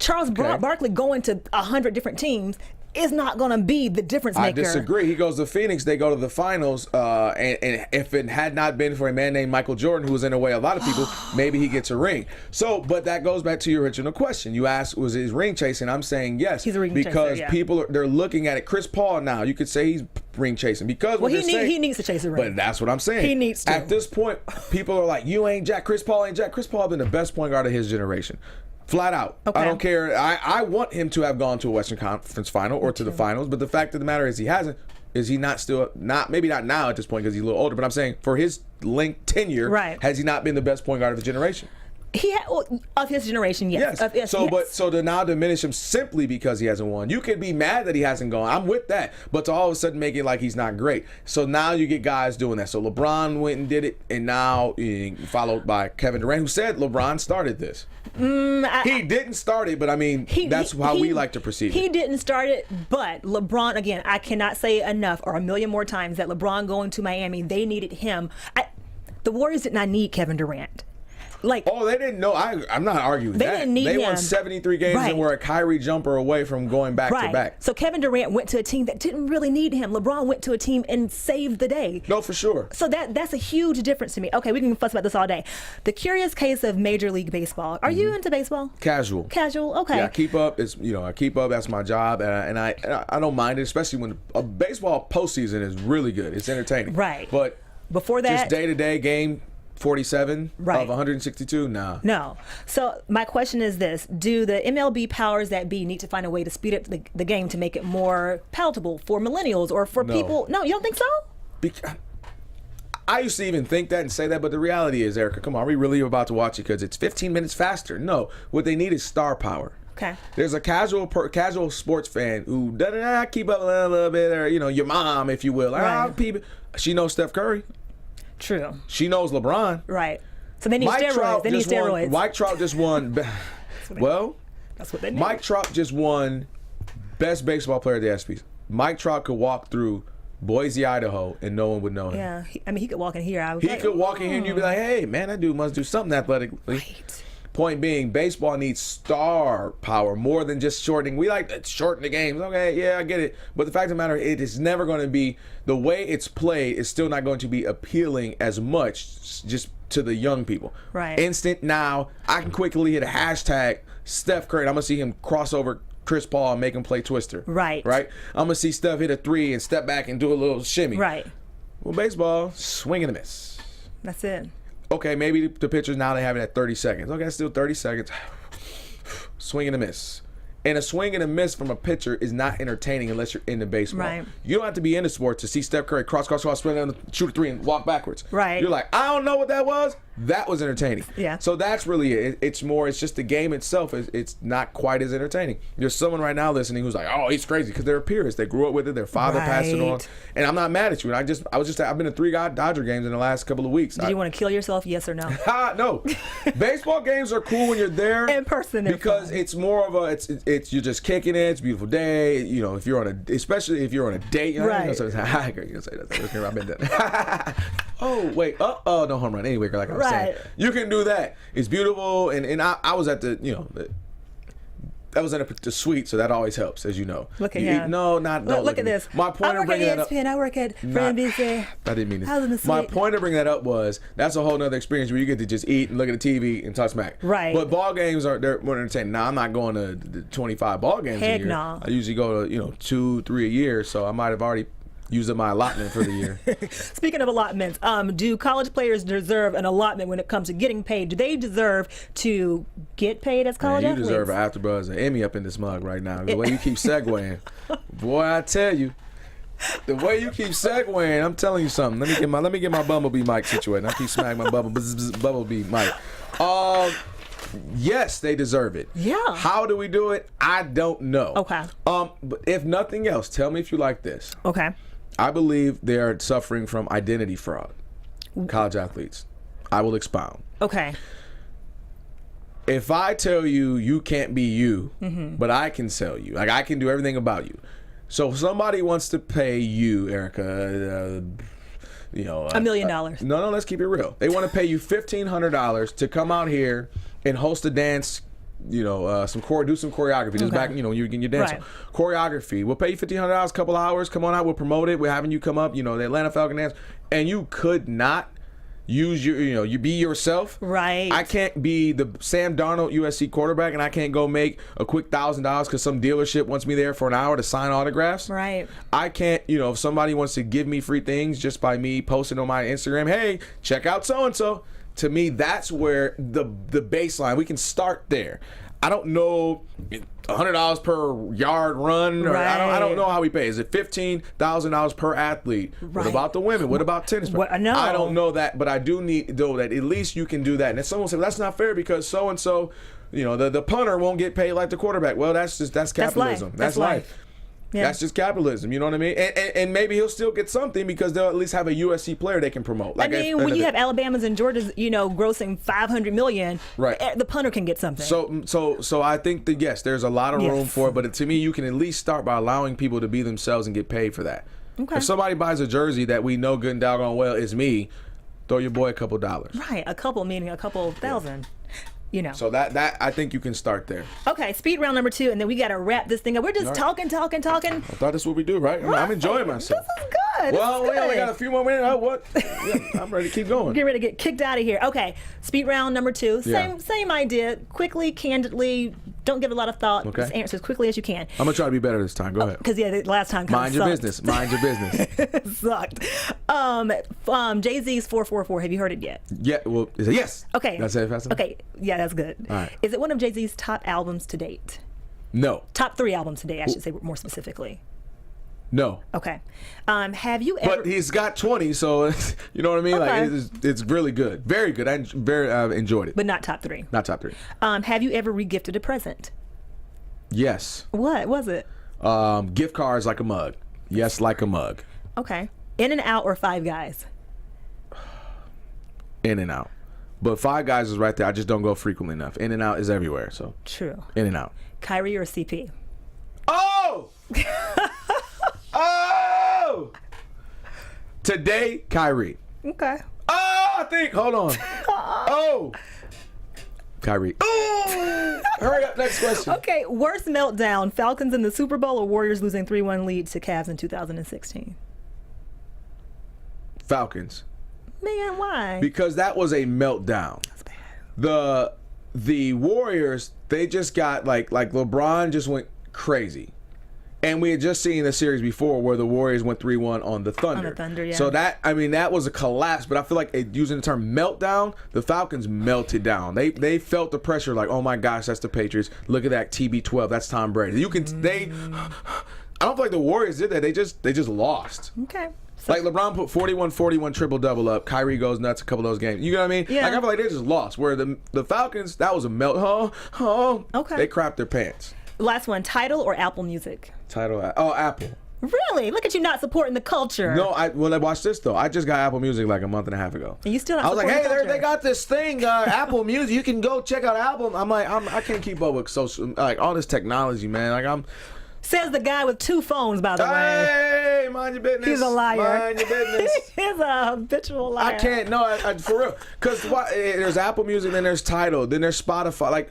Speaker 1: Charles Barkley going to 100 different teams is not going to be the difference maker.
Speaker 3: I disagree. He goes to Phoenix. They go to the finals. And if it had not been for a man named Michael Jordan, who was in the way of a lot of people, maybe he gets a ring. So, but that goes back to your original question. You asked, was his ring chasing? I'm saying yes.
Speaker 1: He's a ring chaser,
Speaker 3: because people they're looking at it. Chris Paul now, you could say he's ring chasing because
Speaker 1: he needs to chase a ring.
Speaker 3: But that's what I'm saying.
Speaker 1: He needs to.
Speaker 3: At this point, people are like, you ain't jack. Chris Paul ain't jack. Chris Paul has been the best point guard of his generation. Flat out. Okay. I don't care. I want him to have gone to a Western Conference final or to the finals, but the fact of the matter is he hasn't. Is he maybe not now at this point because he's a little older, but I'm saying for his length tenure, has he not been the best point guard of his generation?
Speaker 1: Of his generation, yes.
Speaker 3: So to now diminish him simply because he hasn't won, you could be mad that he hasn't gone. I'm with that, but to all of a sudden make it like he's not great. So now you get guys doing that. So LeBron went and did it, and now followed by Kevin Durant, who said LeBron started this. He didn't start it, but I mean that's how we like to perceive it.
Speaker 1: He didn't start it, but LeBron, again, I cannot say enough or a million more times that LeBron going to Miami, they needed him. The Warriors did not need Kevin Durant. They
Speaker 3: didn't know. I'm not arguing
Speaker 1: they
Speaker 3: that.
Speaker 1: Didn't need
Speaker 3: they
Speaker 1: him.
Speaker 3: won 73 games and were a Kyrie jumper away from going back to back.
Speaker 1: So Kevin Durant went to a team that didn't really need him. LeBron went to a team and saved the day.
Speaker 3: No, for sure.
Speaker 1: So that's a huge difference to me. Okay, we can fuss about this all day. The curious case of Major League Baseball. Are you into baseball?
Speaker 3: Casual.
Speaker 1: Okay.
Speaker 3: Yeah, I keep up. I keep up. That's my job, and I don't mind it, especially when a baseball postseason is really good. It's entertaining.
Speaker 1: Right.
Speaker 3: But
Speaker 1: before that,
Speaker 3: just day to day game. 47
Speaker 1: Right.
Speaker 3: of 162? Nah.
Speaker 1: No. So my question is this: do the MLB powers that be need to find a way to speed up the game to make it more palatable for millennials or for people? No, you don't think so?
Speaker 3: I used to even think that and say that, but the reality is, Erica, come on, are we really about to watch it because it's 15 minutes faster? No. What they need is star power.
Speaker 1: Okay.
Speaker 3: There's a casual sports fan who doesn't keep up a little bit, or your mom, if you will.
Speaker 1: Right.
Speaker 3: She knows Steph Curry.
Speaker 1: True.
Speaker 3: She knows LeBron.
Speaker 1: Right. So they need steroids. They need steroids.
Speaker 3: Mike Trout just won. Well,
Speaker 1: that's what they need.
Speaker 3: Mike Trout just won best baseball player at the ESPYs. Mike Trout could walk through Boise, Idaho, and no one would know him.
Speaker 1: Yeah. He could walk in here.
Speaker 3: He could walk in here and you'd be like, hey, man, that dude must do something athletically.
Speaker 1: Right.
Speaker 3: Point being, baseball needs star power more than just shortening. We like to shorten the games. Okay, yeah, I get it. But the fact of the matter, it is never going to be, the way it's played is still not going to be appealing as much just to the young people.
Speaker 1: Right.
Speaker 3: Instant now, I can quickly hit a hashtag Steph Curry. I'm going to see him cross over Chris Paul and make him play Twister.
Speaker 1: Right.
Speaker 3: Right? I'm going to see Steph hit a 3 and step back and do a little shimmy.
Speaker 1: Right.
Speaker 3: Well, baseball, swing and a miss.
Speaker 1: That's it.
Speaker 3: Okay, maybe the pitchers now they have it at 30 seconds. Okay, that's still 30 seconds. Swing and a miss. And a swing and a miss from a pitcher is not entertaining unless you're into baseball. Right. You don't have to be into sports to see Steph Curry cross, spin down, shoot a 3 and walk backwards.
Speaker 1: Right.
Speaker 3: You're like, I don't know what that was. That was entertaining.
Speaker 1: Yeah.
Speaker 3: So that's really it. It's just the game itself. It's not quite as entertaining. There's someone right now listening who's like, oh, he's crazy because they're peers. They grew up with it. Their father passed it on. And I'm not mad at you. And I've been to 3 Dodger games in the last couple of weeks.
Speaker 1: Did you want to kill yourself? Yes or no?
Speaker 3: No. Baseball games are cool when you're there
Speaker 1: in person
Speaker 3: because it's more of it's you're just kicking it. It's a beautiful day. If you're especially if you're on a date.
Speaker 1: Right.
Speaker 3: You're gonna say that. I've been done. Oh wait. Oh no home run. Anyway, like I was saying, you can do that. It's beautiful, and I was at the I was at the suite, so that always helps, as you know.
Speaker 1: Look at him.
Speaker 3: No,
Speaker 1: look at this.
Speaker 3: My point of bringing that up.
Speaker 1: I work at NBC.
Speaker 3: I didn't mean this.
Speaker 1: I was in the suite.
Speaker 3: My point of bringing that up was that's a whole nother experience where you get to just eat and look at the TV and talk smack.
Speaker 1: Right.
Speaker 3: But ball games they're more entertaining. Now I'm not going to the 25 ball games a year.
Speaker 1: No.
Speaker 3: I usually go to 2, 3 a year, so I might have already used up my allotment for the year.
Speaker 1: Speaking of allotments, do college players deserve an allotment when it comes to getting paid? Do they deserve to get paid as college athletes?
Speaker 3: You deserve an AFTERBUZZ, an Emmy up in this mug right now. The way you keep segueing, boy, I tell you, the way you keep segueing, I'm telling you something. Let me get my bumblebee mic situated. I keep smacking my bumblebee mic. Yes, they deserve it.
Speaker 1: Yeah.
Speaker 3: How do we do it? I don't know.
Speaker 1: Okay.
Speaker 3: But if nothing else, tell me if you like this.
Speaker 1: Okay.
Speaker 3: I believe they are suffering from identity fraud. College athletes. I will expound.
Speaker 1: Okay.
Speaker 3: If I tell you you can't be you, but I can sell you, like I can do everything about you. So if somebody wants to pay you, Erica, $1 million. No, let's keep it real. They want to pay you $1,500 to come out here and host a dance. Do some choreography. Just back, when you're getting your dance on. Choreography. We'll pay you $1,500, couple hours. Come on out. We'll promote it. We're having you come up. The Atlanta Falcon dance, and you could not use your, you be yourself.
Speaker 1: Right.
Speaker 3: I can't be the Sam Darnold USC quarterback, and I can't go make a quick $1,000 because some dealership wants me there for an hour to sign autographs.
Speaker 1: Right.
Speaker 3: I can't. If somebody wants to give me free things just by me posting on my Instagram, hey, check out so and so. To me, that's where the baseline, we can start there. I don't know $100 per yard run. Or I don't know how we pay. Is it $15,000 per athlete? Right. What about the women? What about tennis?
Speaker 1: No.
Speaker 3: I don't know that, but I do know that at least you can do that. And if someone said, well, that's not fair because so-and-so, the punter won't get paid like the quarterback. Well, that's capitalism. That's life. Yeah. That's just capitalism, you know what I mean? And maybe he'll still get something because they'll at least have a USC player they can promote. Like
Speaker 1: when you have Alabama's and Georgia's, grossing $500 million,
Speaker 3: right?
Speaker 1: The punter can get something.
Speaker 3: So I think that yes, there's a lot of room for it, but to me, you can at least start by allowing people to be themselves and get paid for that. Okay. If somebody buys a jersey that we know good and doggone well is me, throw your boy a couple dollars.
Speaker 1: Right, a couple meaning a couple thousand.
Speaker 3: So that I think you can start there.
Speaker 1: Okay, speed round number 2, and then we got to wrap this thing up. We're just talking.
Speaker 3: I thought that's what we do, right? I'm enjoying myself.
Speaker 1: This is good. good.
Speaker 3: Well, we only got a few more minutes. What? Yeah, I'm ready to keep going.
Speaker 1: Get ready to get kicked out of here. Okay, speed round number 2.
Speaker 3: Yeah.
Speaker 1: Same idea. Quickly, candidly, don't give it a lot of thought. Just answer as quickly as you can.
Speaker 3: I'm gonna try to be better this time. Go ahead.
Speaker 1: Because the last time
Speaker 3: Mind your business. Mind your business.
Speaker 1: It sucked. Jay-Z's 444. Have you heard it yet?
Speaker 3: Yeah. Well, is it yes?
Speaker 1: Okay.
Speaker 3: Did I say it fast enough?
Speaker 1: Okay. Yeah, that's good.
Speaker 3: All right.
Speaker 1: Is it one of Jay-Z's top albums to date?
Speaker 3: No.
Speaker 1: Top 3 albums to date, I should say more specifically.
Speaker 3: No.
Speaker 1: Okay. Have you ever?
Speaker 3: But he's got 20, so you know what I mean.
Speaker 1: Okay.
Speaker 3: Like it's really good, very good. I enjoyed it.
Speaker 1: But not top 3.
Speaker 3: Not top 3.
Speaker 1: Have you ever regifted a present?
Speaker 3: Yes.
Speaker 1: What was it?
Speaker 3: Gift cards like a mug. Yes, like a mug.
Speaker 1: Okay. In and Out or Five Guys?
Speaker 3: In and Out. But Five Guys is right there. I just don't go frequently enough. In and Out is everywhere. So
Speaker 1: True.
Speaker 3: In and Out.
Speaker 1: Kyrie or CP?
Speaker 3: Oh! Oh! Today, Kyrie.
Speaker 1: Okay.
Speaker 3: Oh, I think. Hold on. Oh! Kyrie. Oh! Hurry up. Next question.
Speaker 1: Okay. Worst meltdown: Falcons in the Super Bowl or Warriors losing 3-1 lead to Cavs in 2016?
Speaker 3: Falcons.
Speaker 1: Man, why?
Speaker 3: Because that was a meltdown.
Speaker 1: That's bad.
Speaker 3: The Warriors, they just got like LeBron just went crazy. And we had just seen the series before where the Warriors went 3-1 on the Thunder.
Speaker 1: On the Thunder, yeah.
Speaker 3: So that was a collapse. But I feel like using the term meltdown, the Falcons melted down. They felt the pressure like, oh my gosh, that's the Patriots. Look at that TB12, that's Tom Brady. I don't feel like the Warriors did that. They just lost.
Speaker 1: Okay.
Speaker 3: Like LeBron put 41-41 triple-double up. Kyrie goes nuts a couple of those games. You know what I mean?
Speaker 1: Yeah.
Speaker 3: Like I feel like they just lost. Where the Falcons, that was a melt.
Speaker 1: Okay.
Speaker 3: They crapped their pants.
Speaker 1: Last one: Tidal or Apple Music?
Speaker 3: Apple.
Speaker 1: Really? Look at you not supporting the culture.
Speaker 3: No, watch this though. I just got Apple Music like a month and a half ago.
Speaker 1: And you still not
Speaker 3: I was like,
Speaker 1: supporting
Speaker 3: hey,
Speaker 1: the culture.
Speaker 3: they got this thing, Apple Music. You can go check out album. I'm like, I can't keep up with social, like all this technology, man. Like
Speaker 1: Says the guy with 2 phones, by the way.
Speaker 3: Hey, mind your business.
Speaker 1: He's a liar.
Speaker 3: Mind your business.
Speaker 1: He's a habitual liar.
Speaker 3: I can't. No, I for real. Because there's Apple Music, then there's Tidal, then there's Spotify. Like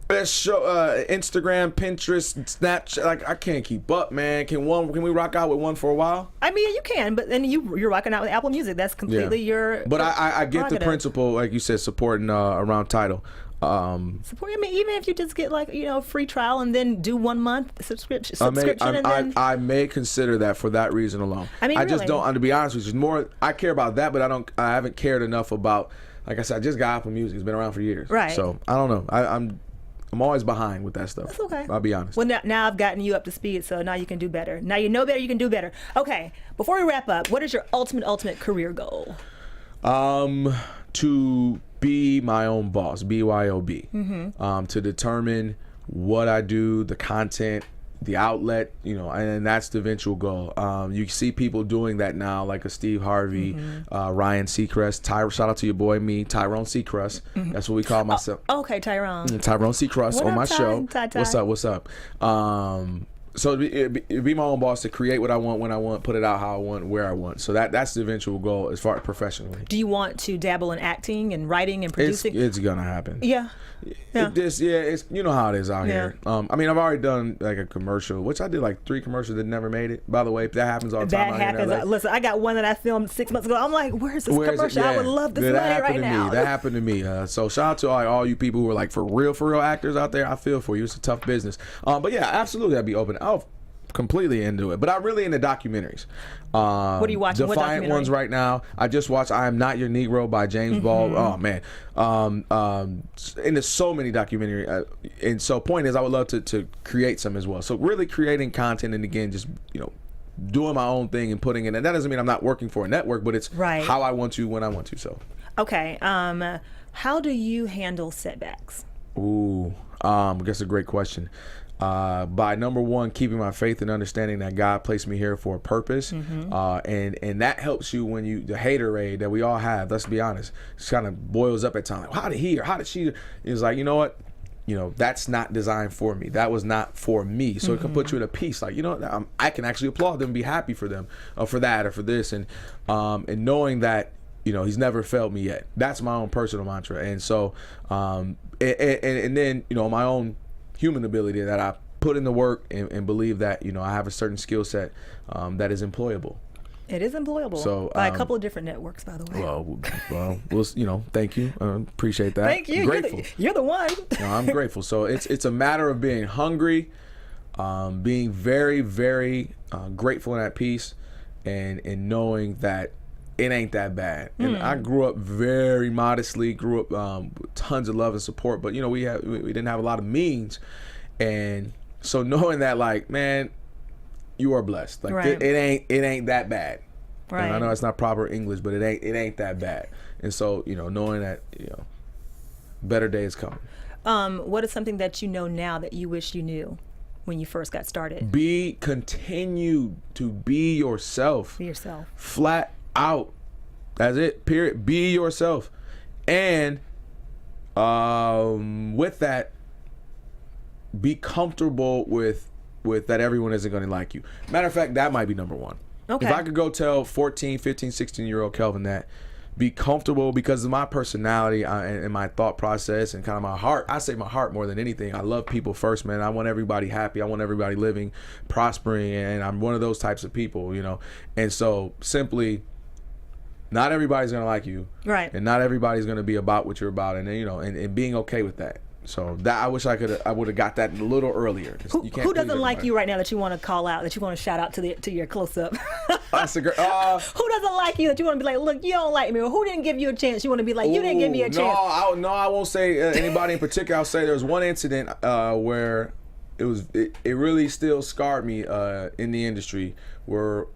Speaker 3: there's Instagram, Pinterest, Snapchat. Like I can't keep up, man. Can we rock out with one for a while?
Speaker 1: I mean, you can, but then you're rocking out with Apple Music. That's completely your.
Speaker 3: But I get the principle, like you said, supporting around Tidal.
Speaker 1: Support. I mean, even if you just get like free trial and then do 1 month subscription,
Speaker 3: I may consider that for that reason alone.
Speaker 1: I mean,
Speaker 3: I just don't. To be honest with you, more I care about that, but I haven't cared enough about. Like I said, I just got Apple Music. It's been around for years.
Speaker 1: Right.
Speaker 3: So I don't know. I'm always behind with that stuff.
Speaker 1: That's okay.
Speaker 3: I'll be honest.
Speaker 1: Well, now I've gotten you up to speed, so now you can do better. Now you know better, you can do better. Okay, before we wrap up, what is your ultimate career goal?
Speaker 3: To be my own boss, BYOB. Mm-hmm. To determine what I do, the content, the outlet, and that's the eventual goal. You see people doing that now, like a Steve Harvey, Ryan Seacrest. Shout out to your boy, Tyrone Seacrest. Mm-hmm. That's what we call myself.
Speaker 1: Okay, Tyrone.
Speaker 3: Tyrone Seacrest on my show.
Speaker 1: Ty.
Speaker 3: What's up? So it'd be my own boss to create what I want, when I want, put it out how I want, where I want. So that's the eventual goal as far as professionally.
Speaker 1: Do you want to dabble in acting and writing and producing?
Speaker 3: It's gonna happen.
Speaker 1: Yeah.
Speaker 3: It's you know how it is out here. I mean, I've already done like a commercial, which I did like 3 commercials that never made it. By the way, that happens all the time.
Speaker 1: That happens. Listen, I got one that I filmed 6 months ago. I'm like, where's this commercial? I would love this money right now.
Speaker 3: That happened to me. So shout out to all you people who are like for real actors out there. I feel for you. It's a tough business. But yeah, absolutely, I'd be open. Completely into it, but I'm really into documentaries.
Speaker 1: What are you watching?
Speaker 3: Defiant ones right now. I just watched "I Am Not Your Negro" by James Baldwin. Oh man, and there's so many documentaries. And so, point is, I would love to create some as well. So really creating content, and again, just doing my own thing and putting it. And that doesn't mean I'm not working for a network, but it's how I want to, when I want to. So
Speaker 1: okay, how do you handle setbacks?
Speaker 3: Ooh, I guess a great question. By number one, keeping my faith and understanding that God placed me here for a purpose, and that helps you when the haterade that we all have. Let's be honest, it kind of boils up at times. Like, how did he or how did she? It's like, you know what, that's not designed for me. That was not for me. So it can put you in a peace. Like, I can actually applaud them, be happy for them, for that or for this, and knowing that he's never failed me yet. That's my own personal mantra, and so and then my own human ability that I put in the work and believe that I have a certain skill set that is employable.
Speaker 1: It is employable.
Speaker 3: So
Speaker 1: by a couple of different networks, by the way.
Speaker 3: Well, thank you. Appreciate that.
Speaker 1: Thank you.
Speaker 3: Grateful.
Speaker 1: You're the one.
Speaker 3: No, I'm grateful. So it's a matter of being hungry, being very, very grateful and at peace, and knowing that it ain't that bad. And I grew up very modestly, grew up with tons of love and support, but we didn't have a lot of means. And so knowing that, like, man, you are blessed. Like,
Speaker 1: right.
Speaker 3: it ain't that bad.
Speaker 1: Right.
Speaker 3: And I know it's not proper English, but it ain't that bad. And so, knowing that, better days coming.
Speaker 1: What is something that you know now that you wish you knew when you first got started?
Speaker 3: Continue to be yourself.
Speaker 1: Be yourself.
Speaker 3: Flat out. That's it. Period. Be yourself. And with that, be comfortable with that everyone isn't going to like you. Matter of fact, that might be number one.
Speaker 1: Okay.
Speaker 3: If I could go tell 14, 15, 16-year-old Kelvin that, be comfortable because of my personality and my thought process and kind of my heart. I say my heart more than anything. I love people first, man. I want everybody happy. I want everybody living, prospering, and I'm one of those types of people, And so simply, not everybody's going to like you.
Speaker 1: Right.
Speaker 3: And not everybody's going to be about what you're about, and and being okay with that. So that I wish I would have got that a little earlier.
Speaker 1: Who doesn't like you right now that you want to call out, that you want to shout out to your close up?
Speaker 3: That's a great.
Speaker 1: Who doesn't like you that you want to be like, look, you don't like me, or who didn't give you a chance? You want to be like, you didn't give me a chance.
Speaker 3: I won't say anybody in particular. I'll say there was one incident where it really still scarred me in the industry, where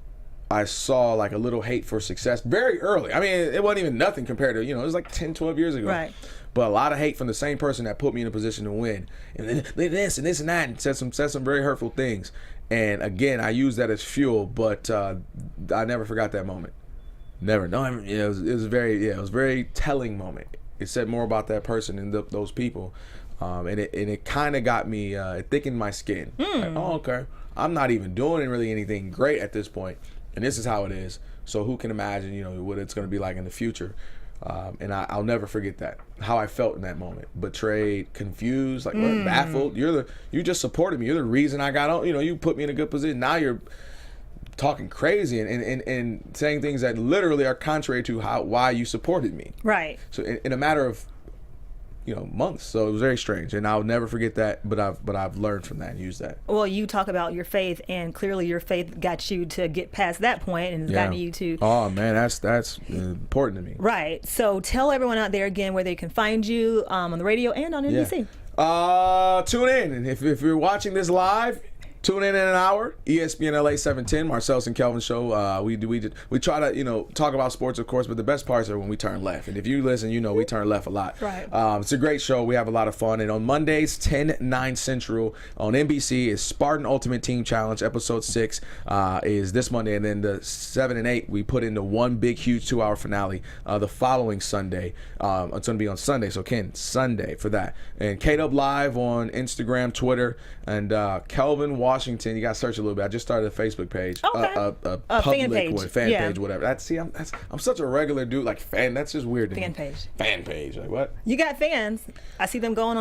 Speaker 3: I saw like a little hate for success very early. I mean, it wasn't even nothing compared to, it was like 10, 12 years ago.
Speaker 1: Right.
Speaker 3: But a lot of hate from the same person that put me in a position to win. And then this and this and that, and said some very hurtful things. And again, I use that as fuel, but I never forgot that moment. Never. No, it was a very telling moment. It said more about that person and those people. And it kind of got me, it thickened my skin. Like, oh, okay. I'm not even doing really anything great at this point. And this is how it is. So who can imagine, what it's going to be like in the future? And I'll never forget that, how I felt in that moment. Betrayed, confused, like what, baffled. You just supported me. You're the reason I got on. You put me in a good position. Now you're talking crazy and saying things that literally are contrary to why you supported me.
Speaker 1: Right.
Speaker 3: So in a matter of months. So it was very strange, and I'll never forget that. But I've learned from that and used that.
Speaker 1: Well, you talk about your faith, and clearly your faith got you to get past that point, and it's gotten you to.
Speaker 3: Oh man, that's important to me.
Speaker 1: Right. So tell everyone out there again where they can find you on the radio and on NBC.
Speaker 3: Tune in, and if you're watching this live, tune in an hour. ESPN LA 710, Marcellus and Kelvin show. We try to talk about sports, of course, but the best parts are when we turn left. And if you listen, we turn left a lot.
Speaker 1: Right.
Speaker 3: It's a great show. We have a lot of fun. And on Mondays, 10/9 Central on NBC is Spartan Ultimate Team Challenge. Episode 6 is this Monday, and then the 7 and 8 we put into one big, huge 2-hour finale the following Sunday. It's going to be on Sunday, so Ken, Sunday for that. And KW Live on Instagram, Twitter, and Kelvin Washington. You got to search a little bit. I just started a Facebook page,
Speaker 1: okay.
Speaker 3: a public fan
Speaker 1: Yeah.
Speaker 3: page, whatever. I'm such a regular dude. Like fan, that's just weird to me. Fan page, like what?
Speaker 1: You got fans. I see them going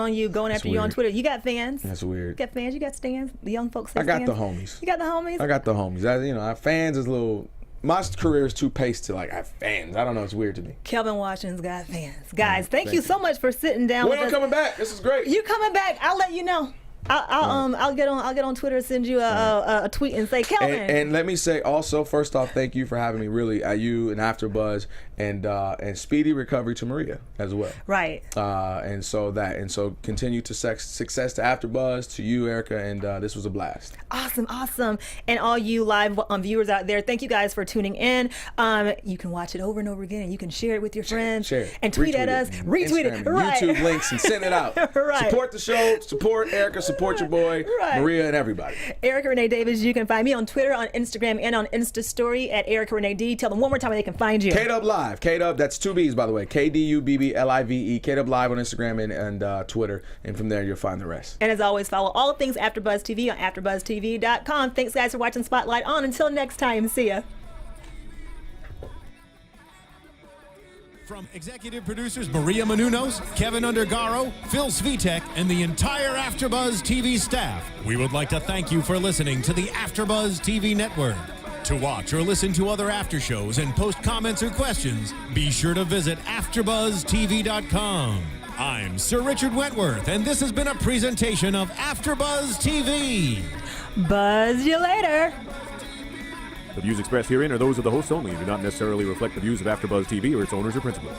Speaker 1: after you on Twitter. You got fans.
Speaker 3: That's weird.
Speaker 1: You got fans. You got stands. The young folks.
Speaker 3: I got
Speaker 1: stands.
Speaker 3: the homies.
Speaker 1: You got the homies.
Speaker 3: I got the homies. Fans is a little. My career is too paced to like have fans. I don't know. It's weird to me.
Speaker 1: Kelvin Washington's got fans. Guys, thank you so much for sitting down.
Speaker 3: When I'm coming back, this is great.
Speaker 1: You coming back? I'll let you know. I'll get on Twitter and send you a tweet and say, Kelvin.
Speaker 3: And let me say also, first off, thank you for having me. Really, you and AfterBuzz, and speedy recovery to Maria as well.
Speaker 1: Right.
Speaker 3: And so continue to success to AfterBuzz, to you, Erica, and this was a blast.
Speaker 1: Awesome. And all you live viewers out there, thank you guys for tuning in. You can watch it over and over again, and you can share it with your friends.
Speaker 3: Share it.
Speaker 1: And tweet at us. Retweet it. Right.
Speaker 3: YouTube links and send it out.
Speaker 1: Right.
Speaker 3: Support the show. Support Erica. Support your boy, Maria, and everybody.
Speaker 1: Erica Renee Davis. You can find me on Twitter, on Instagram, and on Insta Story at Erica Renee D. Tell them one more time where they can find you.
Speaker 3: KW Live. KW, that's 2 B's, by the way. KDUBBLIVE. KW Live on Instagram and Twitter. And from there, you'll find the rest.
Speaker 1: And as always, follow all things AfterBuzz TV on AfterBuzzTV.com. Thanks, guys, for watching Spotlight On. Until next time, see ya.
Speaker 2: From executive producers Maria Menounos, Kevin Undergaro, Phil Svitek, and the entire AfterBuzz TV staff, we would like to thank you for listening to the AfterBuzz TV network. To watch or listen to other after shows and post comments or questions, be sure to visit AfterBuzzTV.com. I'm Sir Richard Wentworth, and this has been a presentation of AfterBuzz TV.
Speaker 1: Buzz you later.
Speaker 4: The views expressed herein are those of the hosts only and do not necessarily reflect the views of AfterBuzz TV or its owners or principals.